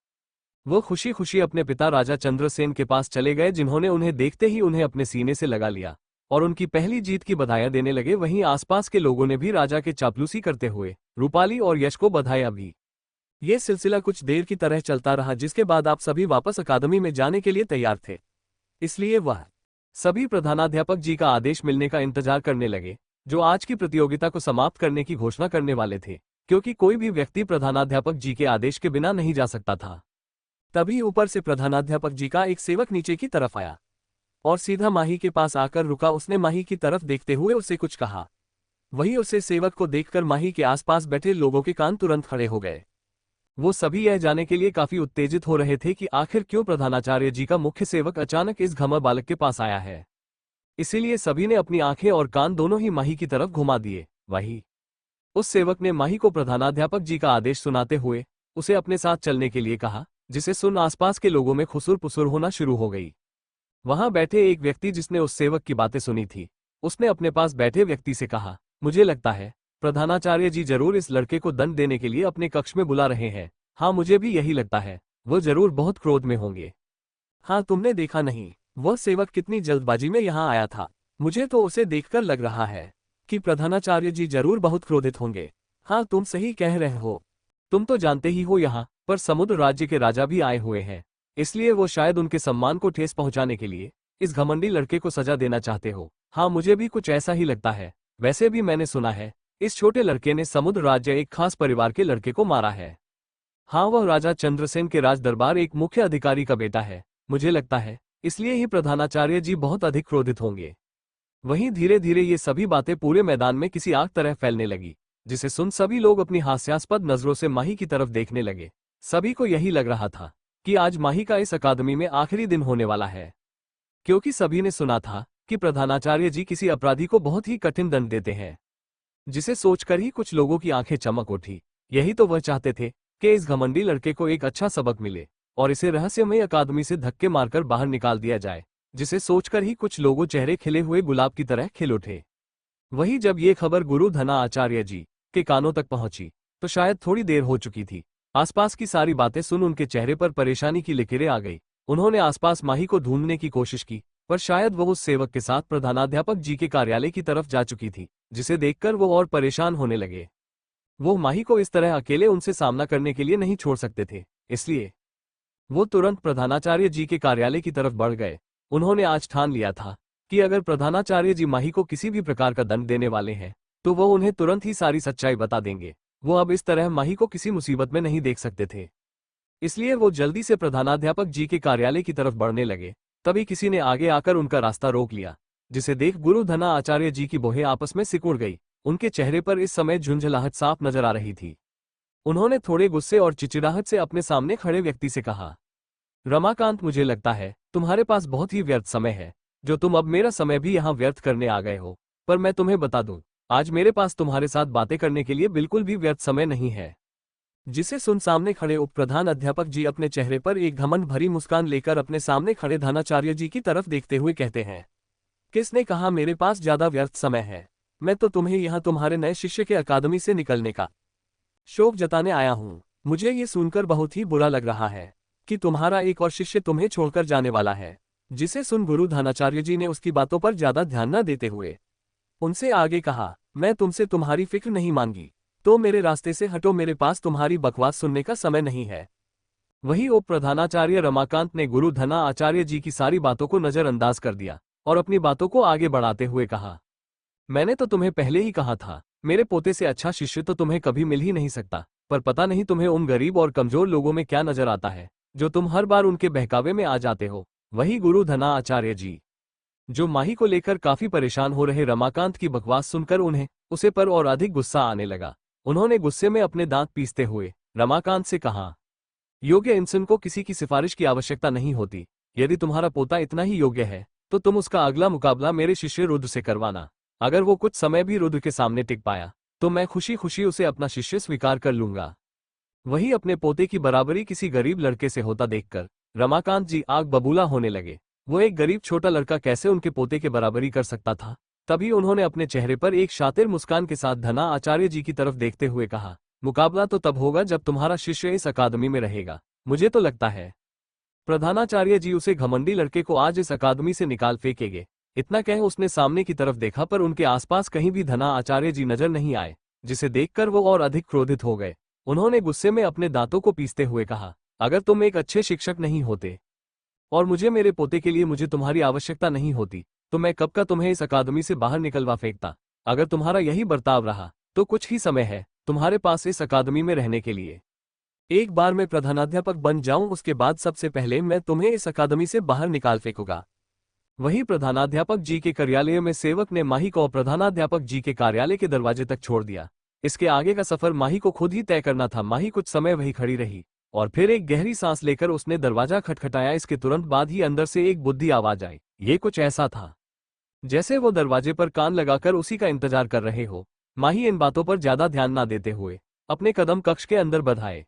वो खुशी खुशी अपने पिता राजा चंद्रसेन के पास चले गए, जिन्होंने उन्हें देखते ही उन्हें अपने सीने से लगा लिया और उनकी पहली जीत की बधाइयां देने लगे। वहीं आसपास के लोगों ने भी राजा के चापलूसी करते हुए रूपाली और यश को बधाइयां दी। ये सिलसिला कुछ देर की तरह चलता रहा, जिसके बाद आप सभी वापस अकादमी में जाने के लिए तैयार थे। इसलिए वह सभी प्रधानाध्यापक जी का आदेश मिलने का इंतजार करने लगे, जो आज की प्रतियोगिता को समाप्त करने की घोषणा करने वाले थे, क्योंकि कोई भी व्यक्ति प्रधानाध्यापक जी के आदेश के बिना नहीं जा सकता था। तभी ऊपर से प्रधानाध्यापक जी का एक सेवक नीचे की तरफ आया और सीधा माही के पास आकर रुका। उसने माही की तरफ देखते हुए उससे कुछ कहा। वही उसे सेवक को देखकर माही के आसपास बैठे लोगों के कान तुरंत खड़े हो गए। वो सभी यह जानने के लिए काफी उत्तेजित हो रहे थे कि आखिर क्यों प्रधानाचार्य जी का मुख्य सेवक अचानक इस घमर बालक के पास आया है। इसीलिए सभी ने अपनी आंखें और कान दोनों ही माही की तरफ घुमा दिए। वही उस सेवक ने माही को प्रधानाध्यापक जी का आदेश सुनाते हुए उसे अपने साथ चलने के लिए कहा, जिसे सुन आसपास के लोगों में खुसुर पुसुर होना शुरू हो गई। वहां बैठे एक व्यक्ति जिसने उस सेवक की बातें सुनी थी, उसने अपने पास बैठे व्यक्ति से कहा, मुझे लगता है प्रधानाचार्य जी जरूर इस लड़के को दंड देने के लिए अपने कक्ष में बुला रहे हैं। हाँ, मुझे भी यही लगता है। वो जरूर बहुत क्रोध में होंगे। हाँ, तुमने देखा नहीं वह सेवक कितनी जल्दबाजी में यहाँ आया था। मुझे तो उसे देखकर लग रहा है कि प्रधानाचार्य जी जरूर बहुत क्रोधित होंगे। हाँ, तुम सही कह रहे हो। तुम तो जानते ही हो यहाँ पर समुद्र राज्य के राजा भी आए हुए हैं, इसलिए वो शायद उनके सम्मान को ठेस पहुंचाने के लिए इस घमंडी लड़के को सजा देना चाहते हो। हाँ, मुझे भी कुछ ऐसा ही लगता है। वैसे भी मैंने सुना है इस छोटे लड़के ने समुद्र राज्य एक खास परिवार के लड़के को मारा है। हाँ, वह राजा चंद्रसेन के राज दरबार एक मुख्य अधिकारी का बेटा है। मुझे लगता है इसलिए ही प्रधानाचार्य जी बहुत अधिक क्रोधित होंगे। वहीं धीरे धीरे ये सभी बातें पूरे मैदान में किसी आग तरह फैलने लगी, जिसे सुन सभी लोग अपनी हास्यास्पद नजरों से माही की तरफ देखने लगे। सभी को यही लग रहा था कि आज माही का इस अकादमी में आखिरी दिन होने वाला है, क्योंकि सभी ने सुना था कि प्रधानाचार्य जी किसी अपराधी को बहुत ही कठिन दंड देते हैं, जिसे सोचकर ही कुछ लोगों की आंखें चमक उठी। यही तो वह चाहते थे कि इस घमंडी लड़के को एक अच्छा सबक मिले और इसे रहस्यमय अकादमी से धक्के मारकर बाहर निकाल दिया जाए, जिसे सोचकर ही कुछ लोगों चेहरे खिले हुए गुलाब की तरह खिल उठे। वही जब ये खबर गुरु धना आचार्य जी के कानों तक पहुंची तो शायद थोड़ी देर हो चुकी थी। आसपास की सारी बातें सुन उनके चेहरे पर परेशानी की लकीरें आ गई। उन्होंने आसपास माही को ढूंढने की कोशिश की, पर शायद वो उस सेवक के साथ प्रधानाध्यापक जी के कार्यालय की तरफ जा चुकी थी, जिसे देखकर वो और परेशान होने लगे। वो माही को इस तरह अकेले उनसे सामना करने के लिए नहीं छोड़ सकते थे, इसलिए वो तुरंत प्रधानाचार्य जी के कार्यालय की तरफ बढ़ गए। उन्होंने आज ठान लिया था कि अगर प्रधानाचार्य जी माही को किसी भी प्रकार का दंड देने वाले हैं तो वो उन्हें तुरंत ही सारी सच्चाई बता देंगे। वो अब इस तरह माही को किसी मुसीबत में नहीं देख सकते थे, इसलिए वो जल्दी से प्रधानाध्यापक जी के कार्यालय की तरफ बढ़ने लगे। तभी किसी ने आगे आकर उनका रास्ता रोक लिया, जिसे देख गुरु धना आचार्य जी की भौहें आपस में सिकुड़ गई। उनके चेहरे पर इस समय झुंझलाहट साफ नजर आ रही थी। उन्होंने थोड़े गुस्से और चिचिड़ाहट से अपने सामने खड़े व्यक्ति से कहा, रमाकांत, मुझे लगता है तुम्हारे पास बहुत ही व्यर्थ समय है, जो तुम अब मेरा समय भी यहाँ व्यर्थ करने आ गए हो। पर मैं तुम्हें बता दूं, आज मेरे पास तुम्हारे साथ बातें करने के लिए बिल्कुल भी व्यर्थ समय नहीं है। जिसे सुन सामने खड़े उप प्रधान अध्यापक जी अपने चेहरे पर एक घमंड भरी मुस्कान लेकर अपने सामने खड़े धनाचार्य जी की तरफ देखते हुए कहते हैं, किसने कहा मेरे पास ज्यादा व्यर्थ समय है? मैं तो तुम्हें यहाँ तुम्हारे नए शिष्य के अकादमी से निकलने का शोक जताने आया हूँ। मुझे ये सुनकर बहुत ही बुरा लग रहा है कि तुम्हारा एक और शिष्य तुम्हें छोड़कर जाने वाला है। जिसे सुन गुरु धनाचार्य जी ने उसकी बातों पर ज्यादा ध्यान न देते हुए उनसे आगे कहा, मैं तुमसे तुम्हारी फिक्र नहीं मांगी, तो मेरे रास्ते से हटो। मेरे पास तुम्हारी बकवास सुनने का समय नहीं है। वही उप प्रधानाचार्य रमाकांत ने गुरु धना आचार्य जी की सारी बातों को नजरअंदाज कर दिया और अपनी बातों को आगे बढ़ाते हुए कहा, मैंने तो तुम्हें पहले ही कहा था, मेरे पोते से अच्छा शिष्य तो तुम्हें कभी मिल ही नहीं सकता। पर पता नहीं तुम्हें उन गरीब और कमजोर लोगों में क्या नजर आता है, जो तुम हर बार उनके बहकावे में आ जाते हो। वही गुरु धना आचार्य जी, जो माही को लेकर काफी परेशान हो रहे रमाकांत की बकवास सुनकर उन्हें उसे पर और अधिक गुस्सा आने लगा। उन्होंने गुस्से में अपने दांत पीसते हुए रमाकांत से कहा, योग्य इंसान को किसी की सिफारिश की आवश्यकता नहीं होती। यदि तुम्हारा पोता इतना ही योग्य है तो तुम उसका अगला मुकाबला मेरे शिष्य रुद्र से करवाना। अगर वो कुछ समय भी रुद्र के सामने टिक पाया तो मैं खुशी खुशी उसे अपना शिष्य स्वीकार कर लूंगा। वही अपने पोते की बराबरी किसी गरीब लड़के से होता देखकर रमाकांत जी आग बबूला होने लगे। वो एक गरीब छोटा लड़का कैसे उनके पोते के बराबरी कर सकता था। तभी उन्होंने अपने चेहरे पर एक शातिर मुस्कान के साथ धना आचार्य जी की तरफ देखते हुए कहा, मुकाबला तो तब होगा जब तुम्हारा शिष्य इस अकादमी में रहेगा। मुझे तो लगता है प्रधानाचार्य जी उसे घमंडी लड़के को आज इस अकादमी से निकाल फेंकेंगे। इतना कह उसने सामने की तरफ देखा पर उनके आसपास कहीं भी धना आचार्य जी नजर नहीं आए, जिसे देखकर वो और अधिक क्रोधित हो गए। उन्होंने गुस्से में अपने दांतों को पीसते हुए कहा, अगर तुम एक अच्छे शिक्षक नहीं होते और मुझे मेरे पोते के लिए मुझे तुम्हारी आवश्यकता नहीं होती तो मैं कब का तुम्हें इस अकादमी से बाहर निकलवा फेंकता। अगर तुम्हारा यही बर्ताव रहा तो कुछ ही समय है तुम्हारे पास इस अकादमी में रहने के लिए। एक बार मैं प्रधानाध्यापक बन जाऊं उसके बाद सबसे पहले मैं तुम्हें इस अकादमी से बाहर निकाल फेंकूंगा। वहीं प्रधानाध्यापक जी के कार्यालय में सेवक ने माही को प्रधानाध्यापक जी के कार्यालय के दरवाजे तक छोड़ दिया। इसके आगे का सफर माही को खुद ही तय करना था। माही कुछ समय वहीं खड़ी रही और फिर एक गहरी सांस लेकर उसने दरवाजा खटखटाया। इसके तुरंत बाद ही अंदर से एक बुद्धि आवाज आई। ये कुछ ऐसा था जैसे वो दरवाजे पर कान लगाकर उसी का इंतजार कर रहे हो। माही इन बातों पर ज्यादा ध्यान ना देते हुए अपने कदम कक्ष के अंदर बढ़ाए।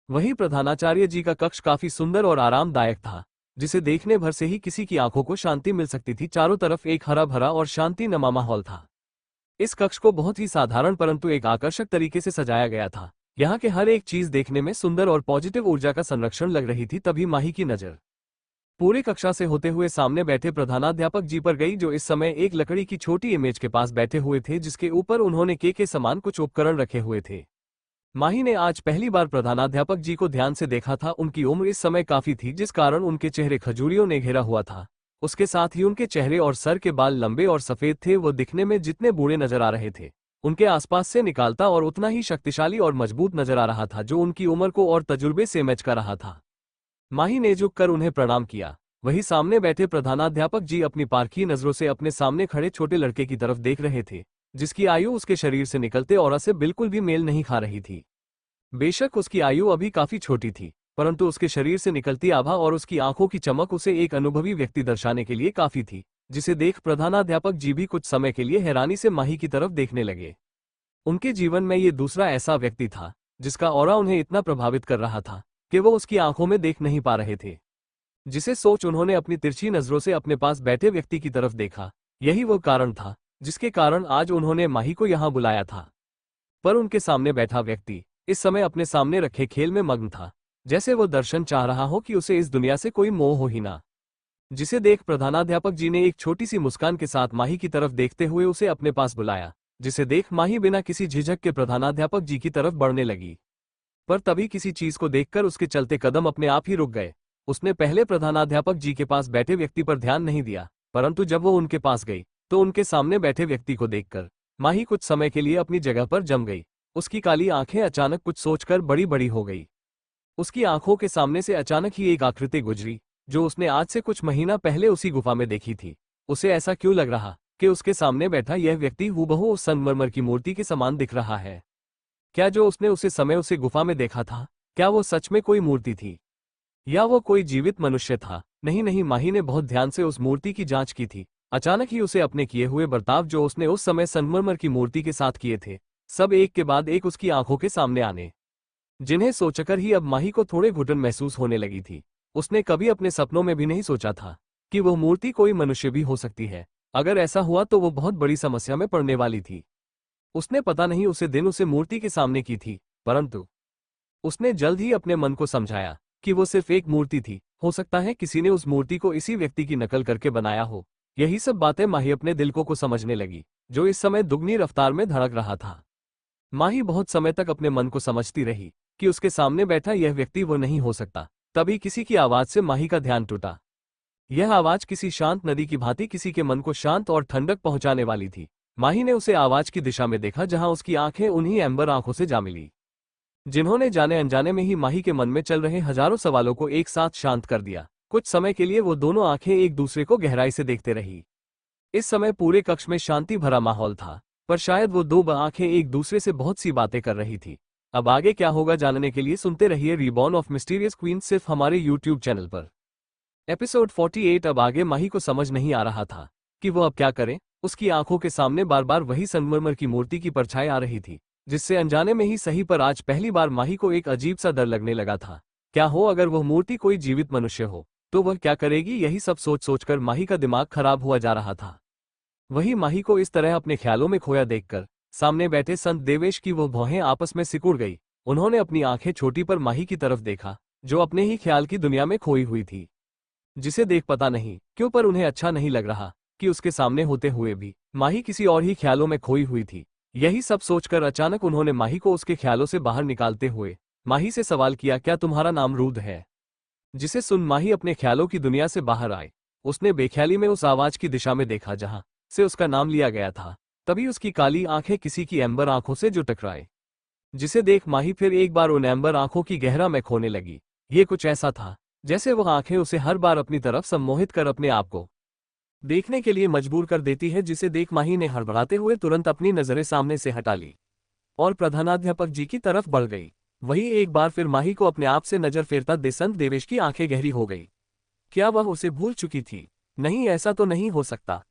वहीं प्रधानाचार्य जी का कक्ष काफी सुंदर और आरामदायक था, जिसे देखने भर से ही किसी की आंखों को शांति मिल सकती थी। चारों तरफ एक हरा भरा और शांति नमा माहौल था। इस कक्ष को बहुत ही साधारण परंतु एक आकर्षक तरीके से सजाया गया था। यहाँ के हर एक चीज देखने में सुंदर और पॉजिटिव ऊर्जा का संरक्षण लग रही थी। तभी माही की नजर पूरी कक्षा से होते हुए सामने बैठे प्रधानाध्यापक जी पर गई, जो इस समय एक लकड़ी की छोटी इमेज के पास बैठे हुए थे, जिसके ऊपर उन्होंने के समान कुछ उपकरण रखे हुए थे। माही ने आज पहली बार प्रधानाध्यापक जी को ध्यान से देखा था। उनकी उम्र इस समय काफी थी, जिस कारण उनके चेहरे खजूरियों ने घेरा हुआ था। उसके साथ ही उनके चेहरे और सर के बाल लंबे और सफेद थे। वो दिखने में जितने बूढ़े नजर आ रहे थे उनके आसपास से निकालता और उतना ही शक्तिशाली और मजबूत नजर आ रहा था, जो उनकी उम्र को और तजुर्बे से मैच कर रहा था। माही ने झुककर उन्हें प्रणाम किया। वही सामने बैठे प्रधानाध्यापक जी अपनी पारखी नजरों से अपने सामने खड़े छोटे लड़के की तरफ देख रहे थे, जिसकी आयु उसके शरीर से निकलते ऑरा से बिल्कुल भी मेल नहीं खा रही थी। बेशक उसकी आयु अभी काफी छोटी थी, परंतु उसके शरीर से निकलती आभा और उसकी आंखों की चमक उसे एक अनुभवी व्यक्ति दर्शाने के लिए काफी थी, जिसे देख प्रधानाध्यापक जी भी कुछ समय के लिए हैरानी से माही की तरफ देखने लगे। उनके जीवन में ये दूसरा ऐसा व्यक्ति था जिसका ऑरा उन्हें इतना प्रभावित कर रहा था कि वो उसकी आंखों में देख नहीं पा रहे थे, जिसे सोच उन्होंने अपनी तिरछी नजरों से अपने पास बैठे व्यक्ति की तरफ देखा। यही वो कारण था जिसके कारण आज उन्होंने माही को यहां बुलाया था। पर उनके सामने बैठा व्यक्ति इस समय अपने सामने रखे खेल में मग्न था, जैसे वो दर्शन चाह रहा हो कि उसे इस दुनिया से कोई मोह हो ही ना। जिसे देख प्रधानाध्यापक जी ने एक छोटी सी मुस्कान के साथ माही की तरफ देखते हुए उसे अपने पास बुलाया, जिसे देख माही बिना किसी झिझक के प्रधानाध्यापक जी की तरफ बढ़ने लगी। पर तभी किसी चीज को देखकर उसके चलते कदम अपने आप ही रुक गए। उसने पहले प्रधानाध्यापक जी के पास बैठे व्यक्ति पर ध्यान नहीं दिया, परंतु जब वो उनके पास गई तो उनके सामने बैठे व्यक्ति को देखकर माही कुछ समय के लिए अपनी जगह पर जम गई। उसकी काली आंखें अचानक कुछ सोचकर बड़ी बड़ी हो गई। उसकी आंखों के सामने से अचानक ही एक आकृति गुजरी, जो उसने आज से कुछ महीना पहले उसी गुफा में देखी थी। उसे ऐसा क्यों लग रहा कि उसके सामने बैठा यह व्यक्ति हूबहू उस संगमरमर की मूर्ति के समान दिख रहा है। क्या जो उसने उसे समय उसे गुफा में देखा था, क्या वो सच में कोई मूर्ति थी या वो कोई जीवित मनुष्य था? नहीं, माही ने बहुत ध्यान से उस मूर्ति की जांच की थी। अचानक ही उसे अपने किए हुए बर्ताव जो उसने उस समय संगमरमर की मूर्ति के साथ किए थे, सब एक के बाद एक उसकी आंखों के सामने आने, जिन्हें सोचकर ही अब माही को थोड़े घुटन महसूस होने लगी थी। उसने कभी अपने सपनों में भी नहीं सोचा था कि वो मूर्ति कोई मनुष्य भी हो सकती है। अगर ऐसा हुआ तो वो बहुत बड़ी समस्या में पड़ने वाली थी। उसने पता नहीं उसे दिन उसे मूर्ति के सामने की थी, परंतु उसने जल्द ही अपने मन को समझाया कि वो सिर्फ एक मूर्ति थी। हो सकता है किसी ने उस मूर्ति को इसी व्यक्ति की नकल करके बनाया हो। यही सब बातें माही अपने दिल को समझने लगी, जो इस समय दुगनी रफ्तार में धड़क रहा था। माही बहुत समय तक अपने मन को समझती रही कि उसके सामने बैठा यह व्यक्ति वो नहीं हो सकता। तभी किसी की आवाज से माही का ध्यान टूटा। यह आवाज किसी शांत नदी की भांति किसी के मन को शांत और ठंडक पहुंचाने वाली थी। माही ने उसे आवाज की दिशा में देखा, जहां उसकी आंखें उन्हीं एम्बर आंखों से जा मिली, जिन्होंने जाने अनजाने में ही माही के मन में चल रहे हजारों सवालों को एक साथ शांत कर दिया। कुछ समय के लिए वो दोनों आंखें एक दूसरे को गहराई से देखते रही। इस समय पूरे कक्ष में शांति भरा माहौल था। पर शायद वो दो आंखें एक दूसरे से बहुत सी बातें कर रही थी। अब आगे क्या होगा जानने के लिए सुनते रहिए रीबॉर्न ऑफ मिस्टीरियस क्वीन सिर्फ हमारे यूट्यूब चैनल पर। एपिसोड 48। अब आगे माही को समझ नहीं आ रहा था कि वो अब क्या करे। उसकी आंखों के सामने बार बार वही संगमरमर की मूर्ति की परछाई आ रही थी, जिससे अनजाने में ही सही पर आज पहली बार माही को एक अजीब सा डर लगने लगा था। क्या हो अगर वह मूर्ति कोई जीवित मनुष्य हो, तो वह क्या करेगी? यही सब सोच सोचकर माही का दिमाग खराब हुआ जा रहा था। वही माही को इस तरह अपने ख्यालों में खोया देखकर सामने बैठे संत देवेश की वो भौहें आपस में सिकुड़ गई। उन्होंने अपनी आंखें छोटी पर माही की तरफ देखा, जो अपने ही ख्याल की दुनिया में खोई हुई थी, जिसे देख पता नहीं क्यों पर उन्हें अच्छा नहीं लग रहा कि उसके सामने होते हुए भी माही किसी और ही ख्यालों में खोई हुई थी। यही सब सोचकर अचानक उन्होंने माही को उसके ख्यालों से बाहर निकालते हुए माही से सवाल किया, क्या तुम्हारा नाम रूद है? जिसे सुन माही अपने ख्यालों की दुनिया से बाहर आए। उसने बेख्याली में उस आवाज की दिशा में देखा जहां से उसका नाम लिया गया था। तभी उसकी काली आंखें किसी की एम्बर आंखों से जो टकराए, जिसे देख माही फिर एक बार उन एम्बर आंखों की गहरा में खोने लगी। ये कुछ ऐसा था जैसे वह आंखें उसे हर बार अपनी तरफ सम्मोहित कर अपने आप को देखने के लिए मजबूर कर देती है, जिसे देख माही ने हड़बड़ाते हुए तुरंत अपनी नजरें सामने से हटा ली और प्रधानाध्यापक जी की तरफ बढ़ गई। वही एक बार फिर माही को अपने आप से नजर फेरता संत देवेश की आंखें गहरी हो गई। क्या वह उसे भूल चुकी थी? नहीं, ऐसा तो नहीं हो सकता।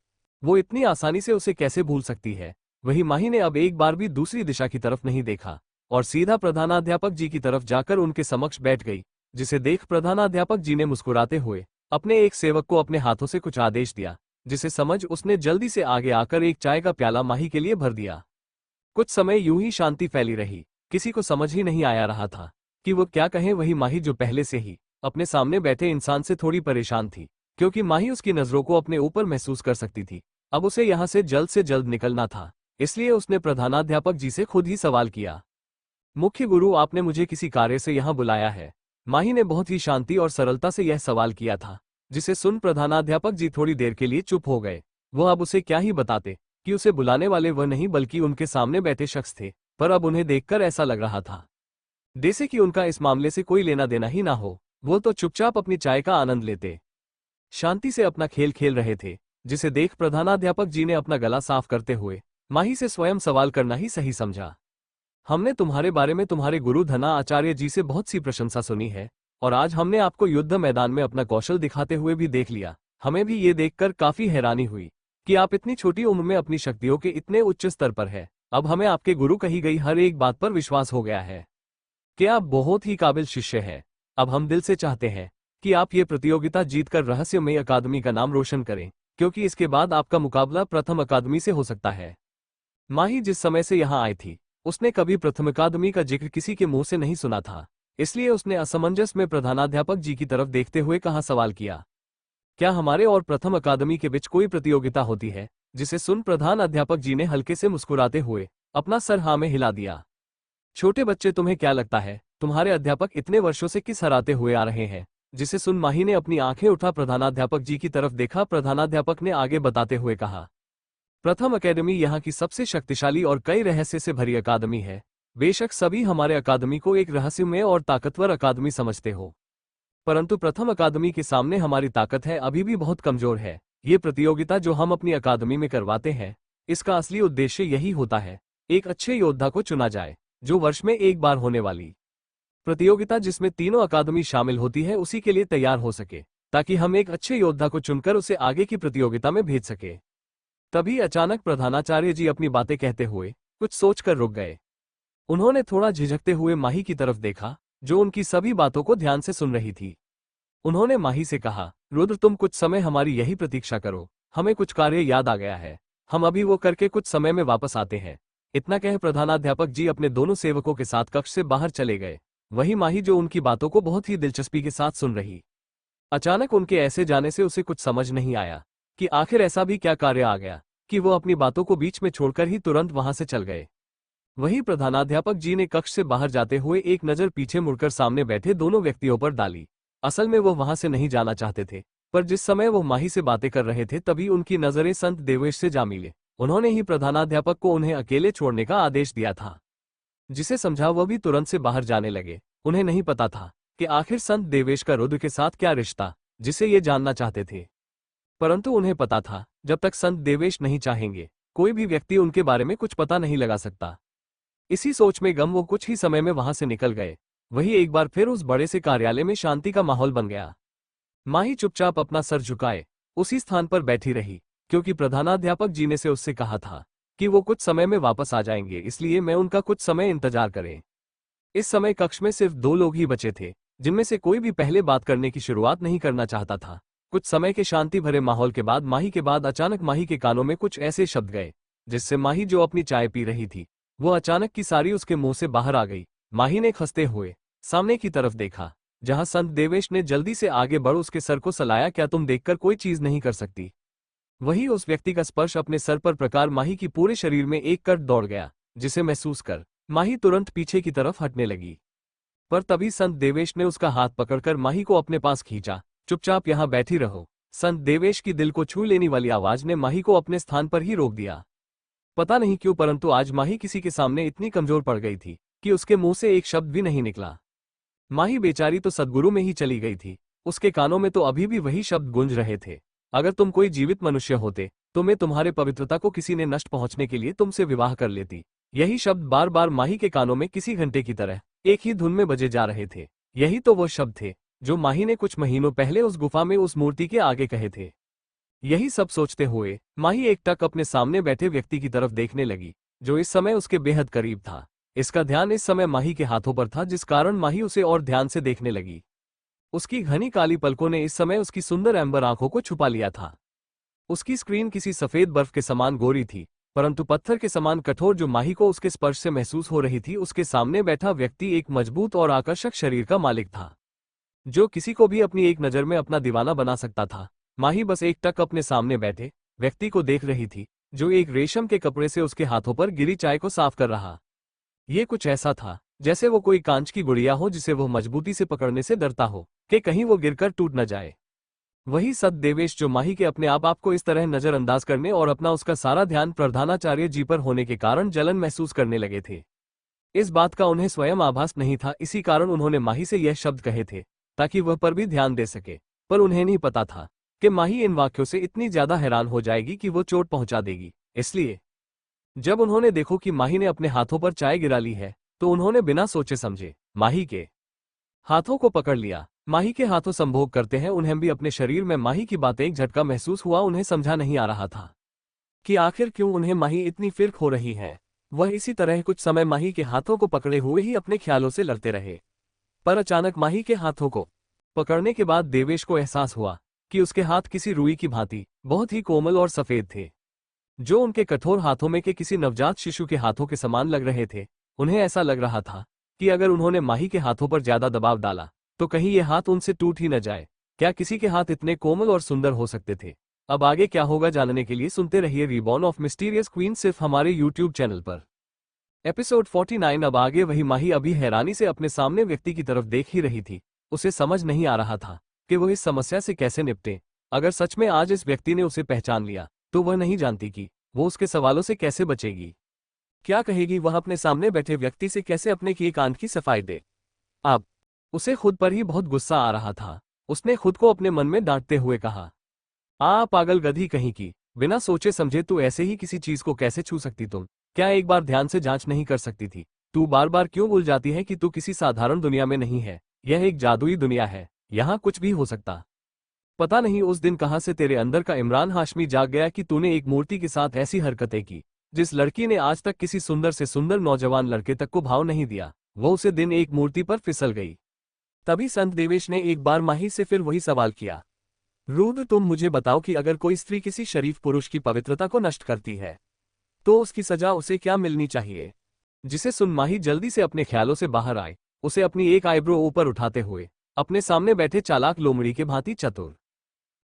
वो इतनी आसानी से उसे कैसे भूल सकती है? वही माही ने अब एक बार भी दूसरी दिशा की तरफ नहीं देखा और सीधा प्रधानाध्यापक जी की तरफ जाकर उनके समक्ष बैठ गई, जिसे देख प्रधानाध्यापक जी ने मुस्कुराते हुए अपने एक सेवक को अपने हाथों से कुछ आदेश दिया, जिसे समझ उसने जल्दी से आगे आकर एक चाय का प्याला माही के लिए भर दिया। कुछ समय यूं ही शांति फैली रही। किसी को समझ ही नहीं आया रहा था कि वो क्या कहे। वही माही जो पहले से ही अपने सामने बैठे इंसान से थोड़ी परेशान थी, क्योंकि माही उसकी नजरों को अपने ऊपर महसूस कर सकती थी। अब उसे यहां से जल्द निकलना था, इसलिए उसने प्रधानाध्यापक जी से खुद ही सवाल किया, मुख्य गुरु, आपने मुझे किसी कार्य से यहाँ बुलाया है? माही ने बहुत ही शांति और सरलता से यह सवाल किया था, जिसे सुन प्रधानाध्यापक जी थोड़ी देर के लिए चुप हो गए। वो अब उसे क्या ही बताते कि उसे बुलाने वाले वह नहीं बल्कि उनके सामने बैठे शख्स थे, पर अब उन्हें देखकर ऐसा लग रहा था जैसे कि उनका इस मामले से कोई लेना देना ही ना हो। वो तो चुपचाप अपनी चाय का आनंद लेते शांति से अपना खेल खेल रहे थे, जिसे देख प्रधानाध्यापक जी ने अपना गला साफ करते हुए माही से स्वयं सवाल करना ही सही समझा। हमने तुम्हारे बारे में तुम्हारे गुरु धना आचार्य जी से बहुत सी प्रशंसा सुनी है, और आज हमने आपको युद्ध मैदान में अपना कौशल दिखाते हुए भी देख लिया। हमें भी ये देखकर काफी हैरानी हुई कि आप इतनी छोटी उम्र में अपनी शक्तियों के इतने उच्च स्तर पर है। अब हमें आपके गुरु कही गई हर एक बात पर विश्वास हो गया है कि आप बहुत ही काबिल शिष्य हैं। अब हम दिल से चाहते हैं कि आप ये प्रतियोगिता जीतकर रहस्यमय अकादमी का नाम रोशन करें, क्योंकि इसके बाद आपका मुकाबला प्रथम अकादमी से हो सकता है। माही जिस समय से यहाँ आई थी, उसने कभी प्रथम अकादमी का जिक्र किसी के मुंह से नहीं सुना था, इसलिए उसने असमंजस में प्रधानाध्यापक जी की तरफ देखते हुए कहा, सवाल किया, क्या हमारे और प्रथम अकादमी के बीच कोई प्रतियोगिता होती है? जिसे सुन प्रधान अध्यापक जी ने हल्के से मुस्कुराते हुए अपना सर हाँ में हिला दिया। छोटे बच्चे, तुम्हें क्या लगता है तुम्हारे अध्यापक इतने वर्षों से किस हराते हुए आ रहे हैं? जिसे सुन माही ने अपनी आंखें उठा प्रधानाध्यापक जी की तरफ देखा। प्रधानाध्यापक ने आगे बताते हुए कहा, प्रथम अकेडमी यहाँ की सबसे शक्तिशाली और कई रहस्य से भरी अकादमी है। बेशक सभी हमारे अकादमी को एक रहस्यमय और ताकतवर अकादमी समझते हो, परंतु प्रथम अकादमी के सामने हमारी ताकत है अभी भी बहुत कमजोर है। ये प्रतियोगिता जो हम अपनी अकादमी में करवाते हैं, इसका असली उद्देश्य यही होता है, एक अच्छे योद्धा को चुना जाए, जो वर्ष में एक बार होने वाली प्रतियोगिता जिसमें तीनों अकादमी शामिल होती है उसी के लिए तैयार हो सके, ताकि हम एक अच्छे योद्धा को चुनकर उसे आगे की प्रतियोगिता में भेज सके। तभी अचानक प्रधानाचार्य जी अपनी बातें कहते हुए कुछ सोचकर रुक गए। उन्होंने थोड़ा झिझकते हुए माही की तरफ देखा, जो उनकी सभी बातों को ध्यान से सुन रही थी। उन्होंने माही से कहा, रुद्र, तुम कुछ समय हमारी यही प्रतीक्षा करो, हमें कुछ कार्य याद आ गया है, हम अभी वो करके कुछ समय में वापस आते हैं। इतना कह प्रधानाध्यापक जी अपने दोनों सेवकों के साथ कक्ष से बाहर चले गए। वही माही जो उनकी बातों को बहुत ही दिलचस्पी के साथ सुन रही, अचानक उनके ऐसे जाने से उसे कुछ समझ नहीं आया कि आखिर ऐसा भी क्या कार्य आ गया कि वो अपनी बातों को बीच में छोड़कर ही तुरंत वहां से चल गए। वही प्रधानाध्यापक जी ने कक्ष से बाहर जाते हुए एक नजर पीछे मुड़कर सामने बैठे दोनों व्यक्तियों पर डाली। असल में वो वहां से नहीं जाना चाहते थे, पर जिस समय वो माही से बातें कर रहे थे तभी उनकी नजरें संत देवेश से जा मिले। उन्होंने ही प्रधानाध्यापक को उन्हें अकेले छोड़ने का आदेश दिया था, जिसे समझा वह भी तुरंत से बाहर जाने लगे। उन्हें नहीं पता था कि आखिर संत देवेश का रुद्र के साथ क्या रिश्ता, जिसे ये जानना चाहते थे, परंतु उन्हें पता था जब तक संत देवेश नहीं चाहेंगे कोई भी व्यक्ति उनके बारे में कुछ पता नहीं लगा सकता। इसी सोच में गम वो कुछ ही समय में वहां से निकल गए। वही एक बार फिर उस बड़े से कार्यालय में शांति का माहौल बन गया। माही चुपचाप अपना सर झुकाए उसी स्थान पर बैठी रही, क्योंकि प्रधानाध्यापक जी ने से उससे कहा था कि वो कुछ समय में वापस आ जाएंगे, इसलिए मैं उनका कुछ समय इंतजार करें। इस समय कक्ष में सिर्फ 2 लोग ही बचे थे, जिनमें से कोई भी पहले बात करने की शुरुआत नहीं करना चाहता था। कुछ समय के शांति भरे माहौल के बाद माही के बाद अचानक माही के कानों में कुछ ऐसे शब्द गए, जिससे माही जो अपनी चाय पी रही थी वो अचानक की सारी उसके मुंह से बाहर आ गई। माही ने खंसते हुए सामने की तरफ देखा, जहां संत देवेश ने जल्दी से आगे बढ़ उसके सर को सलाया। क्या तुम देखकर कोई चीज नहीं कर सकती? वही उस व्यक्ति का स्पर्श अपने सर पर प्रकार माही की पूरे शरीर में एक कट दौड़ गया, जिसे महसूस कर माही तुरंत पीछे की तरफ हटने लगी। पर तभी संत देवेश ने उसका हाथ पकड़कर माही को अपने पास खींचा। चुपचाप यहां बैठी रहो। संत देवेश की दिल को छू लेने वाली आवाज ने माही को अपने स्थान पर ही रोक दिया। पता नहीं क्यों, परंतु आज माही किसी के सामने इतनी कमजोर पड़ गई थी कि उसके मुंह से एक शब्द भी नहीं निकला। माही बेचारी तो सद्गुरु में ही चली गई थी। उसके कानों में तो अभी भी वही शब्द गूंज रहे थे, अगर तुम कोई जीवित मनुष्य होते तो मैं तुम्हारे पवित्रता को किसी ने नष्ट पहुंचने के लिए तुमसे विवाह कर लेती। यही शब्द बार बार माही के कानों में किसी घंटे की तरह एक ही धुन में बजे जा रहे थे। यही तो वो शब्द थे जो माही ने कुछ महीनों पहले उस गुफा में उस मूर्ति के आगे कहे थे। यही सब सोचते हुए माही एकटक अपने सामने बैठे व्यक्ति की तरफ देखने लगी, जो इस समय उसके बेहद करीब था। इसका ध्यान इस समय माही के हाथों पर था, जिस कारण माही उसे और ध्यान से देखने लगी। उसकी घनी काली पलकों ने इस समय उसकी सुंदर एम्बर आंखों को छुपा लिया था। उसकी स्क्रीन किसी सफेद बर्फ के समान गोरी थी, परंतु पत्थर के समान कठोर जो माही को उसके स्पर्श से महसूस हो रही थी। उसके सामने बैठा व्यक्ति एक मजबूत और आकर्षक शरीर का मालिक था, जो किसी को भी अपनी एक नज़र में अपना दीवाना बना सकता था। माही बस एकटक अपने सामने बैठे व्यक्ति को देख रही थी, जो एक रेशम के कपड़े से उसके हाथों पर गिरी चाय को साफ कर रहा। ये कुछ ऐसा था जैसे वो कोई कांच की गुड़िया हो जिसे वो मजबूती से पकड़ने से डरता हो कि कहीं वो गिरकर टूट न जाए। वही सत देवेश जो माही के अपने आप को इस तरह नजरअंदाज करने और अपना उसका सारा ध्यान प्रधानाचार्य जी पर होने के कारण जलन महसूस करने लगे थे। इस बात का उन्हें स्वयं आभास नहीं था, इसी कारण उन्होंने माही से यह शब्द कहे थे ताकि वह पर भी ध्यान दे सके। पर उन्हें नहीं पता था कि माही इन वाक्यों से इतनी ज्यादा हैरान हो जाएगी कि वो चोट पहुंचा देगी। इसलिए जब उन्होंने देखो कि माही ने अपने हाथों पर चाय गिरा ली है, तो उन्होंने बिना सोचे समझे माही के हाथों को पकड़ लिया। माही के हाथों संभोग करते हैं उन्हें भी अपने शरीर में माही की बातें एक झटका महसूस हुआ। उन्हें समझा नहीं आ रहा था कि आखिर क्यों उन्हें माही इतनी फिर्क हो रही है। वह इसी तरह कुछ समय माही के हाथों को पकड़े हुए ही अपने ख्यालों से लड़ते रहे। पर अचानक माही के हाथों को पकड़ने के बाद देवेश को एहसास हुआ कि उसके हाथ किसी रुई की भांति बहुत ही कोमल और सफेद थे, जो उनके कठोर हाथों में के किसी नवजात शिशु के हाथों के समान लग रहे थे। उन्हें ऐसा लग रहा था कि अगर उन्होंने माही के हाथों पर ज्यादा दबाव डाला तो कहीं ये हाथ उनसे टूट ही न जाए। क्या किसी के हाथ इतने कोमल और सुंदर हो सकते थे? अब आगे क्या होगा जानने के लिए सुनते रहिए रिबॉर्न ऑफ मिस्टीरियस क्वीन सिर्फ हमारे यूट्यूब चैनल पर। एपिसोड 49। अब आगे वही माही अभी हैरानी से अपने सामने व्यक्ति की तरफ देख ही रही थी। उसे समझ नहीं आ रहा था कि वो इस समस्या से कैसे निपटे। अगर सच में आज इस व्यक्ति ने उसे पहचान लिया तो वह नहीं जानती कि वो उसके सवालों से कैसे बचेगी। क्या कहेगी वह अपने सामने बैठे व्यक्ति से? कैसे अपने किए कांड की सफाई दे? अब उसे खुद पर ही बहुत गुस्सा आ रहा था। उसने खुद को अपने मन में डांटते हुए कहा, पागल गधी कहीं की, बिना सोचे समझे तू ऐसे ही किसी चीज को कैसे छू सकती? तुम क्या एक बार ध्यान से जांच नहीं कर सकती थी? तू बार बार क्यों भूल जाती है कि तू किसी साधारण दुनिया में नहीं है? यह एक जादुई दुनिया है, यहाँ कुछ भी हो सकता। पता नहीं उस दिन कहां से तेरे अंदर का इमरान हाशमी जाग गया कि तूने एक मूर्ति के साथ ऐसी हरकतें की जिस लड़की ने आज तक किसी सुंदर से सुंदर नौजवान लड़के तक को भाव नहीं दिया। वो उसे दिन एक मूर्ति पर फिसल गई। तभी संत देवेश ने एक बार माही से फिर वही सवाल किया, रुद्र तुम मुझे बताओ कि अगर कोई स्त्री किसी शरीफ पुरुष की पवित्रता को नष्ट करती है तो उसकी सजा उसे क्या मिलनी चाहिए? जिसे सुन माही जल्दी से अपने ख्यालों से बाहर आए। उसे अपनी एक आईब्रो ऊपर उठाते हुए अपने सामने बैठे चालाक लोमड़ी के भांति चतुर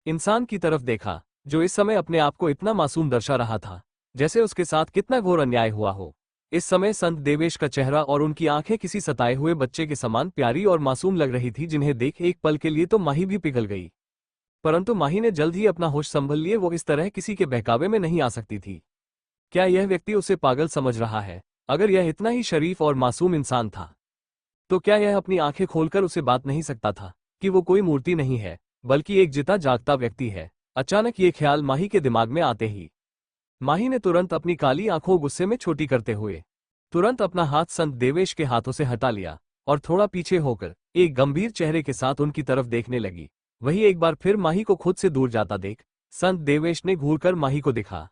इंसान की तरफ देखा, जो इस समय अपने आप को इतना मासूम दर्शा रहा था जैसे उसके साथ कितना घोर अन्याय हुआ हो। इस समय संत देवेश का चेहरा और उनकी आंखें किसी सताए हुए बच्चे के समान प्यारी और मासूम लग रही थी, जिन्हें देख एक पल के लिए तो माही भी पिघल गई। परंतु माही ने जल्द ही अपना होश संभल लिए। वो इस तरह किसी के बहकावे में नहीं आ सकती थी। क्या यह व्यक्ति उसे पागल समझ रहा है? अगर यह इतना ही शरीफ और मासूम इंसान था तो क्या यह अपनी आंखें खोलकर उसे बात नहीं सकता था कि वो कोई मूर्ति नहीं है बल्कि एक जिता जागता व्यक्ति है? अचानक ये ख्याल माही के दिमाग में आते ही माही ने तुरंत अपनी काली आंखों गुस्से में छोटी करते हुए तुरंत अपना हाथ संत देवेश के हाथों से हटा लिया और थोड़ा पीछे होकर एक गंभीर चेहरे के साथ उनकी तरफ देखने लगी। वही एक बार फिर माही को खुद से दूर जाता देख संत देवेश ने घूरकर माही को देखा।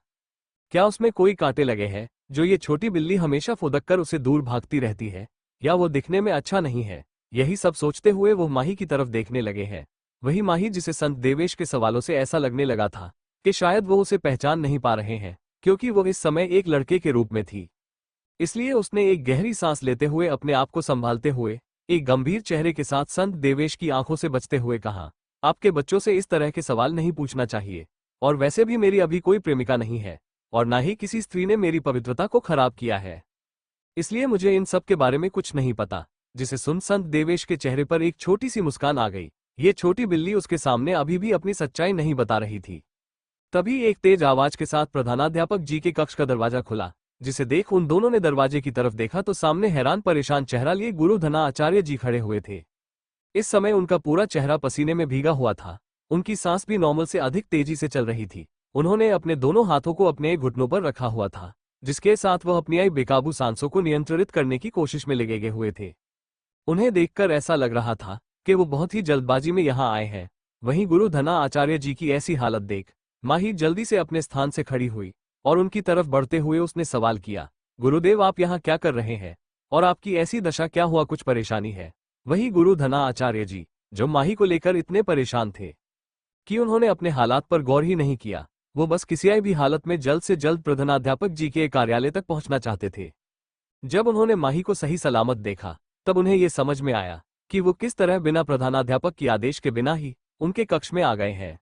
क्या उसमें कोई कांटे लगे हैं जो ये छोटी बिल्ली हमेशा फुदक कर उसे दूर भागती रहती है, या वो दिखने में अच्छा नहीं है? यही सब सोचते हुए वो माही की तरफ देखने लगे हैं। वही माही जिसे संत देवेश के सवालों से ऐसा लगने लगा था कि शायद वो उसे पहचान नहीं पा रहे हैं, क्योंकि वो इस समय एक लड़के के रूप में थी। इसलिए उसने एक गहरी सांस लेते हुए अपने आप को संभालते हुए एक गंभीर चेहरे के साथ संत देवेश की आंखों से बचते हुए कहा, आपके बच्चों से इस तरह के सवाल नहीं पूछना चाहिए, और वैसे भी मेरी अभी कोई प्रेमिका नहीं है और ना ही किसी स्त्री ने मेरी पवित्रता को खराब किया है, इसलिए मुझे इन सब के बारे में कुछ नहीं पता। जिसे सुन संत देवेश के चेहरे पर एक छोटी सी मुस्कान आ गई। ये छोटी बिल्ली उसके सामने अभी भी अपनी सच्चाई नहीं बता रही थी। तभी एक तेज आवाज के साथ प्रधानाध्यापक जी के कक्ष का दरवाजा खुला, जिसे देख उन दोनों ने दरवाजे की तरफ देखा तो सामने हैरान परेशान चेहरा लिए गुरु धना आचार्य जी खड़े हुए थे। इस समय उनका पूरा चेहरा पसीने में भीगा हुआ था। उनकी सांस भी नॉर्मल से अधिक तेजी से चल रही थी। उन्होंने अपने दोनों हाथों को अपने घुटनों पर रखा हुआ था, जिसके साथ वह अपनी आई बेकाबू सांसों को नियंत्रित करने की कोशिश में लगे हुए थे। उन्हें देखकर ऐसा लग रहा था कि वो बहुत ही जल्दबाजी में यहाँ आए हैं। वहीं गुरु धना आचार्य जी की ऐसी हालत देख माही जल्दी से अपने स्थान से खड़ी हुई और उनकी तरफ बढ़ते हुए उसने सवाल किया, गुरुदेव आप यहाँ क्या कर रहे हैं और आपकी ऐसी दशा क्या हुआ, कुछ परेशानी है? वही गुरु धना आचार्य जी जो माही को लेकर इतने परेशान थे कि उन्होंने अपने हालात पर गौर ही नहीं किया। वो बस किसी भी हालत में जल्द से जल्द प्रधानाध्यापक जी के कार्यालय तक पहुंचना चाहते थे। जब उन्होंने माही को सही सलामत देखा तब उन्हें ये समझ में आया कि वो किस तरह बिना प्रधानाध्यापक के आदेश के बिना ही उनके कक्ष में आ गए हैं,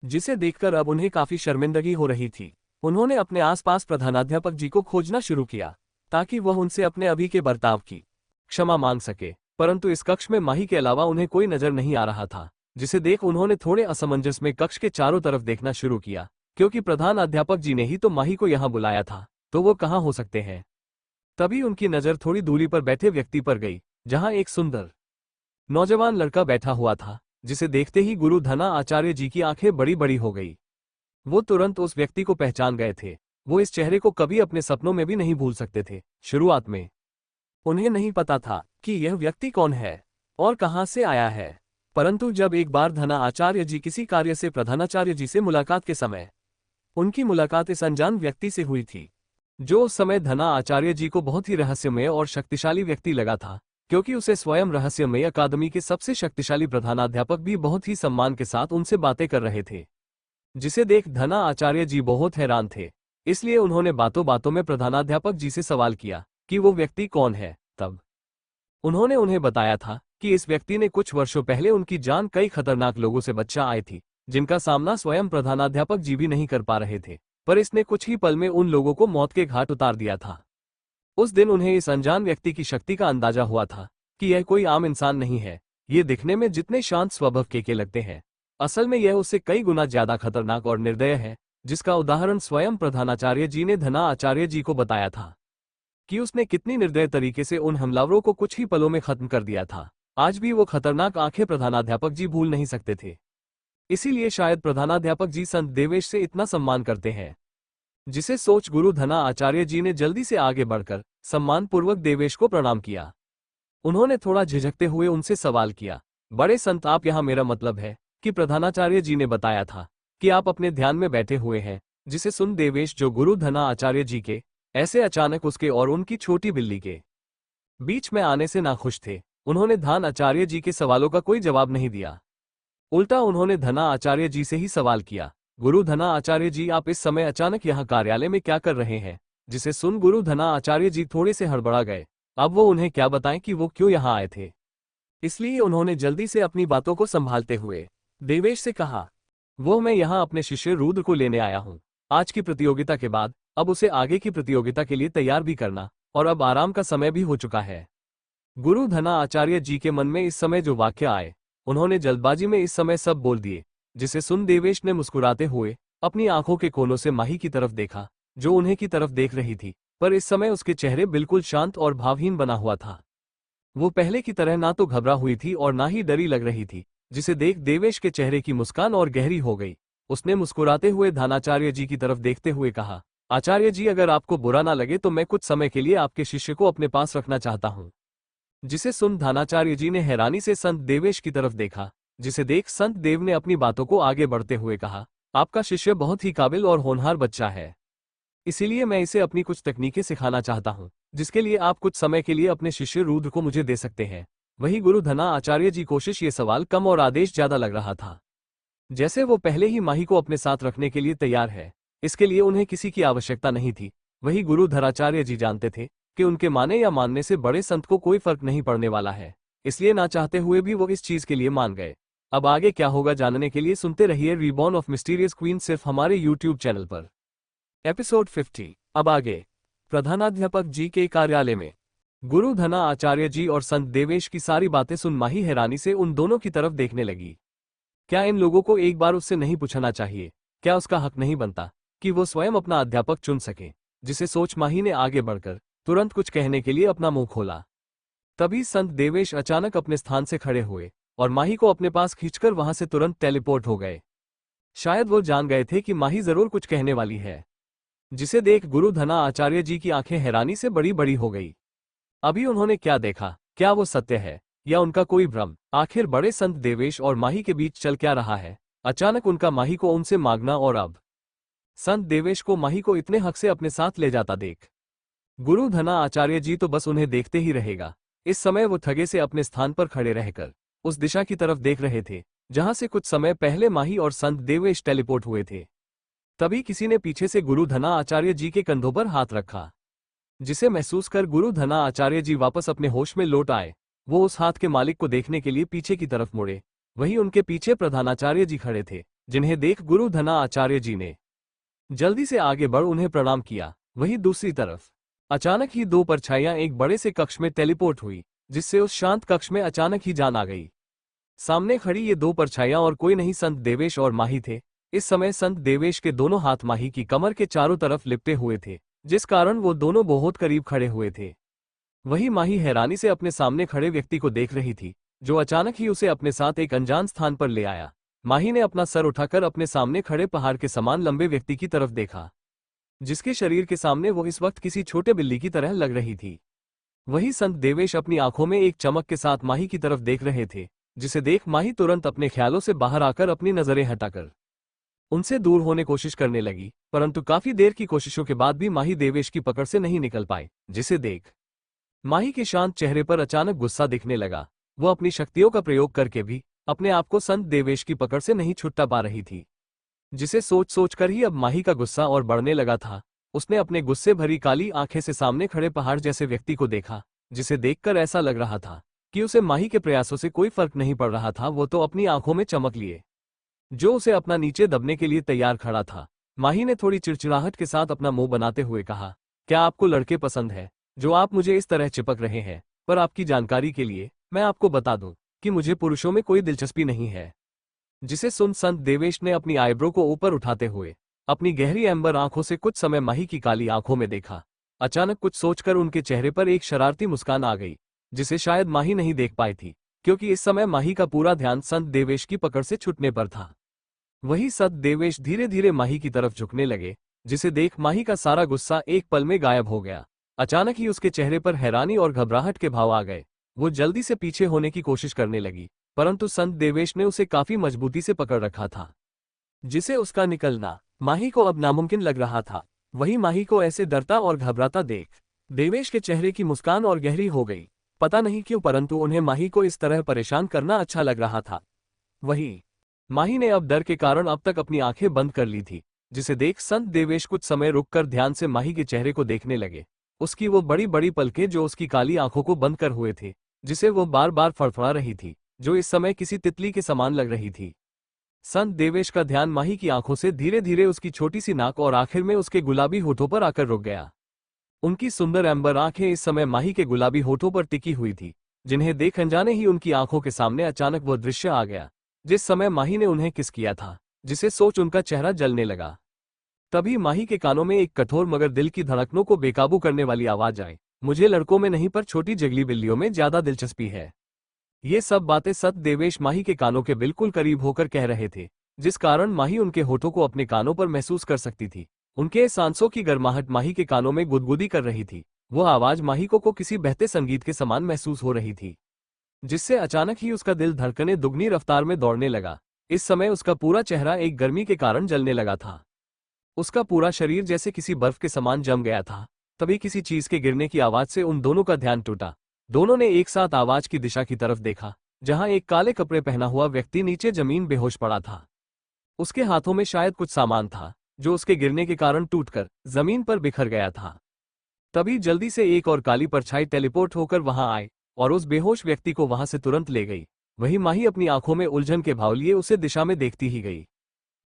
जिसे देखकर अब उन्हें काफी शर्मिंदगी हो रही थी। उन्होंने अपने आसपास प्रधानाध्यापक जी को खोजना शुरू किया ताकि वह उनसे अपने अभी के बर्ताव की क्षमा मांग सके, परंतु इस कक्ष में माही के अलावा उन्हें कोई नजर नहीं आ रहा था, जिसे देख उन्होंने थोड़े असमंजस में कक्ष के चारों तरफ देखना शुरू किया, क्योंकि प्रधान अध्यापक जी ने ही तो माही को यहाँ बुलाया था, तो वो कहाँ हो सकते हैं। तभी उनकी नजर थोड़ी दूरी पर बैठे व्यक्ति पर गई, जहां एक सुंदर नौजवान लड़का बैठा हुआ था, जिसे देखते ही गुरु धना आचार्य जी की आंखें बड़ी बड़ी हो गई। वो तुरंत उस व्यक्ति को पहचान गए थे। वो इस चेहरे को कभी अपने सपनों में भी नहीं भूल सकते थे। शुरुआत में उन्हें नहीं पता था कि यह व्यक्ति कौन है और कहां से आया है, परंतु जब एक बार धना आचार्य जी किसी कार्य से प्रधानाचार्य जी से मुलाकात के समय उनकी मुलाकात इस अनजान व्यक्ति से हुई थी, जो उस समय धना आचार्य जी को बहुत ही रहस्यमय और शक्तिशाली व्यक्ति लगा था, क्योंकि उसे स्वयं रहस्यमय अकादमी के सबसे शक्तिशाली प्रधानाध्यापक भी बहुत ही सम्मान के साथ उनसे बातें कर रहे थे, जिसे देख धना आचार्य जी बहुत हैरान थे। इसलिए उन्होंने बातों बातों में प्रधानाध्यापक जी से सवाल किया कि वो व्यक्ति कौन है। तब उन्होंने उन्हें बताया था कि इस व्यक्ति ने कुछ वर्षों पहले उनकी जान कई खतरनाक लोगों से बचा आई थी, जिनका सामना स्वयं प्रधानाध्यापक जी भी नहीं कर पा रहे थे, पर इसने कुछ ही पल में उन लोगों को मौत के घाट उतार दिया था। उस दिन उन्हें इस अनजान व्यक्ति की शक्ति का अंदाजा हुआ था कि यह कोई आम इंसान नहीं है। ये दिखने में जितने शांत स्वभाव के लगते हैं, असल में यह उससे कई गुना ज्यादा खतरनाक और निर्दय है, जिसका उदाहरण स्वयं प्रधानाचार्य जी ने धना आचार्य जी को बताया था कि उसने कितनी निर्दय तरीके से उन हमलावरों को कुछ ही पलों में खत्म कर दिया था। आज भी वो खतरनाक आंखें प्रधानाध्यापक जी भूल नहीं सकते थे। इसीलिए शायद प्रधानाध्यापक जी संत देवेश से इतना सम्मान करते हैं, जिसे सोच गुरु धना आचार्य जी ने जल्दी से आगे बढ़कर सम्मानपूर्वक देवेश को प्रणाम किया। उन्होंने थोड़ा झिझकते हुए उनसे सवाल किया, बड़े संत आप यहाँ, मेरा मतलब है कि प्रधानाचार्य जी ने बताया था कि आप अपने ध्यान में बैठे हुए हैं। जिसे सुन देवेश, जो गुरु धना आचार्य जी के ऐसे अचानक उसके और उनकी छोटी बिल्ली के बीच में आने से नाखुश थे, उन्होंने धन आचार्य जी के सवालों का कोई जवाब नहीं दिया। उल्टा उन्होंने धना आचार्य जी से ही सवाल किया, गुरु धना आचार्य जी आप इस समय अचानक यहाँ कार्यालय में क्या कर रहे हैं? जिसे सुन गुरु धना आचार्य जी थोड़े से हड़बड़ा गए। अब वो उन्हें क्या बताएं कि वो क्यों यहाँ आए थे। इसलिए उन्होंने जल्दी से अपनी बातों को संभालते हुए देवेश से कहा, वो मैं यहाँ अपने शिष्य रुद्र को लेने आया हूँ। आज की प्रतियोगिता के बाद अब उसे आगे की प्रतियोगिता के लिए तैयार भी करना, और अब आराम का समय भी हो चुका है। गुरु धना आचार्य जी के मन में इस समय जो वाक्य आए, उन्होंने जल्दबाजी में इस समय सब बोल दिए। जिसे सुन देवेश ने मुस्कुराते हुए अपनी आंखों के कोनों से माही की तरफ देखा, जो उन्हें की तरफ देख रही थी, पर इस समय उसके चेहरे बिल्कुल शांत और भावहीन बना हुआ था। वो पहले की तरह ना तो घबरा हुई थी और ना ही डरी लग रही थी, जिसे देख देवेश के चेहरे की मुस्कान और गहरी हो गई। उसने मुस्कुराते हुए धनाचार्य जी की तरफ देखते हुए कहा, आचार्य जी, अगर आपको बुरा ना लगे तो मैं कुछ समय के लिए आपके शिष्य को अपने पास रखना चाहता हूँ। जिसे सुन धनाचार्य जी ने हैरानी से संत देवेश की तरफ देखा, जिसे देख संत देव ने अपनी बातों को आगे बढ़ते हुए कहा, आपका शिष्य बहुत ही काबिल और होनहार बच्चा है। इसीलिए मैं इसे अपनी कुछ तकनीकें सिखाना चाहता हूँ, जिसके लिए आप कुछ समय के लिए अपने शिष्य रुद्र को मुझे दे सकते हैं। वही गुरु धना आचार्य जी कोशिश ये सवाल कम और आदेश ज्यादा लग रहा था। जैसे वो पहले ही माही को अपने साथ रखने के लिए तैयार है, इसके लिए उन्हें किसी की आवश्यकता नहीं थी। वही गुरु धराचार्य जी जानते थे कि उनके माने या मानने से बड़े संत को कोई फर्क नहीं पड़ने वाला है, इसलिए ना चाहते हुए भी वो इस चीज के लिए मान गए। अब आगे क्या होगा जानने के लिए सुनते रहिए रिबॉर्न ऑफ मिस्टीरियस क्वीन सिर्फ हमारे यूट्यूब चैनल पर। एपिसोड 50। अब आगे। प्रधानाध्यापक जी के कार्यालय में गुरु धना आचार्य जी और संत देवेश की सारी बातें सुन माही हैरानी से उन दोनों की तरफ देखने लगी। क्या इन लोगों को एक बार उससे नहीं पूछना चाहिए? क्या उसका हक नहीं बनता कि वो स्वयं अपना अध्यापक चुन सके? जिसे सोच माही ने आगे बढ़कर तुरंत कुछ कहने के लिए अपना मुंह खोला। तभी संत देवेश अचानक अपने स्थान से खड़े हुए और माही को अपने पास खींचकर वहां से तुरंत टेलीपोर्ट हो गए। शायद वो जान गए थे कि माही जरूर कुछ कहने वाली है। जिसे देख गुरु धना आचार्य जी की आंखें हैरानी से बड़ी बड़ी हो गई। अभी उन्होंने क्या देखा? क्या वो सत्य है या उनका कोई भ्रम? आखिर बड़े संत देवेश और माही के बीच चल क्या रहा है? अचानक उनका माही को उनसे मांगना, और अब संत देवेश को माही को इतने हक से अपने साथ ले जाता देख गुरु धना आचार्य जी तो बस उन्हें देखते ही रहेगा। इस समय वो थगे से अपने स्थान पर खड़े रहकर उस दिशा की तरफ देख रहे थे जहां से कुछ समय पहले माही और संत देवेश टेलीपोर्ट हुए थे। तभी किसी ने पीछे से गुरु धना आचार्य जी के कंधों पर हाथ रखा, जिसे महसूस कर गुरु धना आचार्य जी वापस अपने होश में लौट आए। वो उस हाथ के मालिक को देखने के लिए पीछे की तरफ मुड़े। वहीं उनके पीछे प्रधानाचार्य जी खड़े थे, जिन्हें देख गुरु धना आचार्य जी ने जल्दी से आगे बढ़ उन्हें प्रणाम किया। वहीं दूसरी तरफ अचानक ही दो परछाइयां एक बड़े से कक्ष में टेलीपोर्ट हुई, जिससे उस शांत कक्ष में अचानक ही जान आ गई। सामने खड़ी ये दो परछाइयां और कोई नहीं संत देवेश और माही थे। इस समय संत देवेश के दोनों हाथ माही की कमर के चारों तरफ लिपटे हुए थे, जिस कारण वो दोनों बहुत करीब खड़े हुए थे। वही माही हैरानी से अपने सामने खड़े व्यक्ति को देख रही थी, जो अचानक ही उसे अपने साथ एक अनजान स्थान पर ले आया। माही ने अपना सर उठाकर अपने सामने खड़े पहाड़ के समान लंबे व्यक्ति की तरफ देखा, जिसके शरीर के सामने वो इस वक्त किसी छोटे बिल्ली की तरह लग रही थी। वही संत देवेश अपनी आंखों में एक चमक के साथ माही की तरफ देख रहे थे, जिसे देख माही तुरंत अपने ख्यालों से बाहर आकर अपनी नजरें हटाकर उनसे दूर होने कोशिश करने लगी। परंतु काफी देर की कोशिशों के बाद भी माही देवेश की पकड़ से नहीं निकल पाई, जिसे देख माही के शांत चेहरे पर अचानक गुस्सा दिखने लगा। वो अपनी शक्तियों का प्रयोग करके भी अपने आप को संत देवेश की पकड़ से नहीं छुट्टा पा रही थी, जिसे सोच सोच कर ही अब माही का गुस्सा और बढ़ने लगा था। उसने अपने गुस्से भरी काली आंखें से सामने खड़े पहाड़ जैसे व्यक्ति को देखा, जिसे देखकर ऐसा लग रहा था कि उसे माही के प्रयासों से कोई फर्क नहीं पड़ रहा था। वो तो अपनी आंखों में चमक लिए जो उसे अपना नीचे दबने के लिए तैयार खड़ा था। माही ने थोड़ी चिड़चिड़ाहट के साथ अपना मुंह बनाते हुए कहा, क्या आपको लड़के पसंद है जो आप मुझे इस तरह चिपक रहे हैं? पर आपकी जानकारी के लिए मैं आपको बता दूं कि मुझे पुरुषों में कोई दिलचस्पी नहीं है। जिसे सुन संत देवेश ने अपनी आईब्रो को ऊपर उठाते हुए अपनी गहरी एम्बर आंखों से कुछ समय माही की काली आंखों में देखा। अचानक कुछ सोचकर उनके चेहरे पर एक शरारती मुस्कान आ गई, जिसे शायद माही नहीं देख पाई थी, क्योंकि इस समय माही का पूरा ध्यान संत देवेश की पकड़ से छूटने पर था। वही संत देवेश धीरे धीरे माही की तरफ झुकने लगे, जिसे देख माही का सारा गुस्सा एक पल में गायब हो गया। अचानक ही उसके चेहरे पर हैरानी और घबराहट के भाव आ गए। वो जल्दी से पीछे होने की कोशिश करने लगी, परंतु संत देवेश ने उसे काफी मजबूती से पकड़ रखा था, जिसे उसका निकलना माही को अब नामुमकिन लग रहा था। वही माही को ऐसे डरता और घबराता देख देवेश के चेहरे की मुस्कान और गहरी हो गई। पता नहीं क्यों, परंतु उन्हें माही को इस तरह परेशान करना अच्छा लग रहा था। वही माही ने अब डर के कारण अब तक अपनी आंखें बंद कर ली थी, जिसे देख संत देवेश कुछ समय रुककर ध्यान से माही के चेहरे को देखने लगे। उसकी वो बड़ी बड़ी पलकें जो उसकी काली आंखों को बंद कर हुए थे, जिसे वो बार बार फड़फड़ा रही थी, जो इस समय किसी तितली के समान लग रही थी। संत देवेश का ध्यान माही की आंखों से धीरे धीरे उसकी छोटी सी नाक और आखिर में उसके गुलाबी होठों पर आकर रुक गया। उनकी सुंदर एम्बर आंखें इस समय माही के गुलाबी होठों पर टिकी हुई थी, जिन्हें देख अनजाने ही उनकी आंखों के सामने अचानक वो दृश्य आ गया जिस समय माही ने उन्हें किस किया था, जिसे सोच उनका चेहरा जलने लगा। तभी माही के कानों में एक कठोर मगर दिल की धड़कनों को बेकाबू करने वाली आवाज आई, मुझे लड़कों में नहीं पर छोटी जंगली बिल्लियों में ज्यादा दिलचस्पी है। ये सब बातें सत देवेश माही के कानों के बिल्कुल करीब होकर कह रहे थे, जिस कारण माही उनके होठों को अपने कानों पर महसूस कर सकती थी। उनके सांसों की गर्माहट माही के कानों में गुदगुदी कर रही थी। वो आवाज माही को किसी बहते संगीत के समान महसूस हो रही थी, जिससे अचानक ही उसका दिल धड़कने दुगनी रफ्तार में दौड़ने लगा। इस समय उसका पूरा चेहरा एक गर्मी के कारण जलने लगा था। उसका पूरा शरीर जैसे किसी बर्फ के समान जम गया था। तभी किसी चीज के गिरने की आवाज से उन दोनों का ध्यान टूटा। दोनों ने एक साथ आवाज की दिशा की तरफ देखा, जहां एक काले कपड़े पहना हुआ व्यक्ति नीचे जमीन बेहोश पड़ा था। उसके हाथों में शायद कुछ सामान था, जो उसके गिरने के कारण टूटकर जमीन पर बिखर गया था। तभी जल्दी से एक और काली परछाई टेलीपोर्ट होकर वहां आए और उस बेहोश व्यक्ति को वहां से तुरंत ले गई। वहीं माही अपनी आंखों में उलझन के भाव लिए उसे दिशा में देखती ही गई।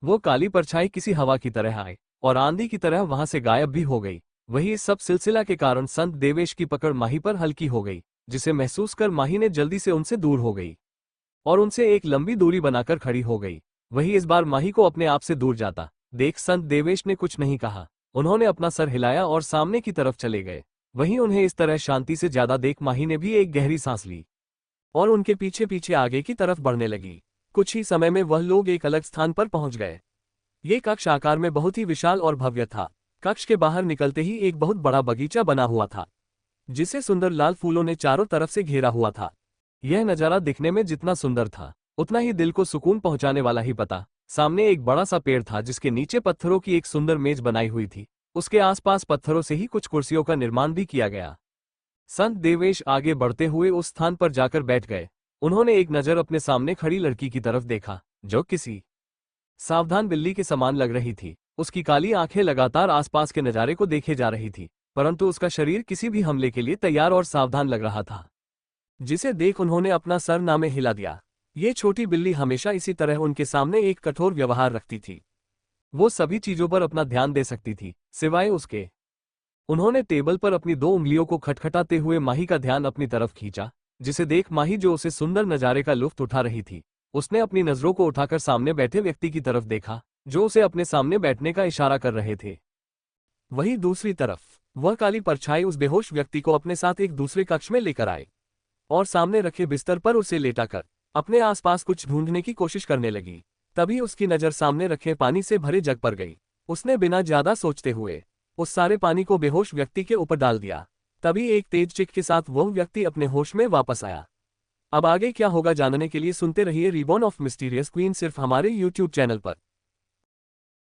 वो काली परछाई किसी हवा की तरह आई और आंधी की तरह वहां से गायब भी हो गई। वही इस सब सिलसिला के कारण संत देवेश की पकड़ माही पर हल्की हो गई, जिसे महसूस कर माही ने जल्दी से उनसे दूर हो गई और उनसे एक लंबी दूरी बनाकर खड़ी हो गई। वही इस बार माही को अपने आप से दूर जाता देख संत देवेश ने कुछ नहीं कहा। उन्होंने अपना सर हिलाया और सामने की तरफ चले गए। वहीं उन्हें इस तरह शांति से ज्यादा देख माही ने भी एक गहरी सांस ली और उनके पीछे पीछे आगे की तरफ बढ़ने लगी। कुछ ही समय में वह लोग एक अलग स्थान पर पहुंच गए। ये कक्ष आकार में बहुत ही विशाल और भव्य था। कक्ष के बाहर निकलते ही एक बहुत बड़ा बगीचा बना हुआ था, जिसे सुंदर लाल फूलों ने चारों तरफ से घेरा हुआ था। यह नजारा दिखने में जितना सुंदर था, उतना ही दिल को सुकून पहुंचाने वाला ही पता। सामने एक बड़ा सा पेड़ था, जिसके नीचे पत्थरों की एक सुंदर मेज बनाई हुई थी। उसके आसपास पत्थरों से ही कुछ कुर्सियों का निर्माण भी किया गया। संत देवेश आगे बढ़ते हुए उस स्थान पर जाकर बैठ गए। उन्होंने एक नजर अपने सामने खड़ी लड़की की तरफ देखा, जो किसी सावधान बिल्ली के समान लग रही थी। उसकी काली आंखें लगातार आसपास के नजारे को देखे जा रही थी, परंतु उसका शरीर किसी भी हमले के लिए तैयार और सावधान लग रहा था, जिसे देख उन्होंने अपना सर नामे हिला दिया। ये छोटी बिल्ली हमेशा इसी तरह उनके सामने एक कठोर व्यवहार रखती थी। वो सभी चीजों पर अपना ध्यान दे सकती थी, सिवाय उसके। उन्होंने टेबल पर अपनी 2 उंगलियों को खटखटाते हुए माही का ध्यान अपनी तरफ खींचा, जिसे देख माही, जो उसे सुंदर नजारे का लुत्फ उठा रही थी, उसने अपनी नजरों को उठाकर सामने बैठे व्यक्ति की तरफ देखा, जो उसे अपने सामने बैठने का इशारा कर रहे थे। वहीं दूसरी तरफ वह काली परछाई उस बेहोश व्यक्ति को अपने साथ एक दूसरे कक्ष में लेकर आए और सामने रखे बिस्तर पर उसे लेटाकर अपने आसपास कुछ ढूंढने की कोशिश करने लगी। तभी उसकी नजर सामने रखे पानी से भरे जग पर गई। उसने बिना ज्यादा सोचते हुए उस सारे पानी को बेहोश व्यक्ति के ऊपर डाल दिया। तभी एक तेज चिक के साथ वह व्यक्ति अपने होश में वापस आया। अब आगे क्या होगा जानने के लिए सुनते रहिए रिबॉर्न ऑफ मिस्टीरियस क्वीन, सिर्फ हमारे YouTube चैनल पर।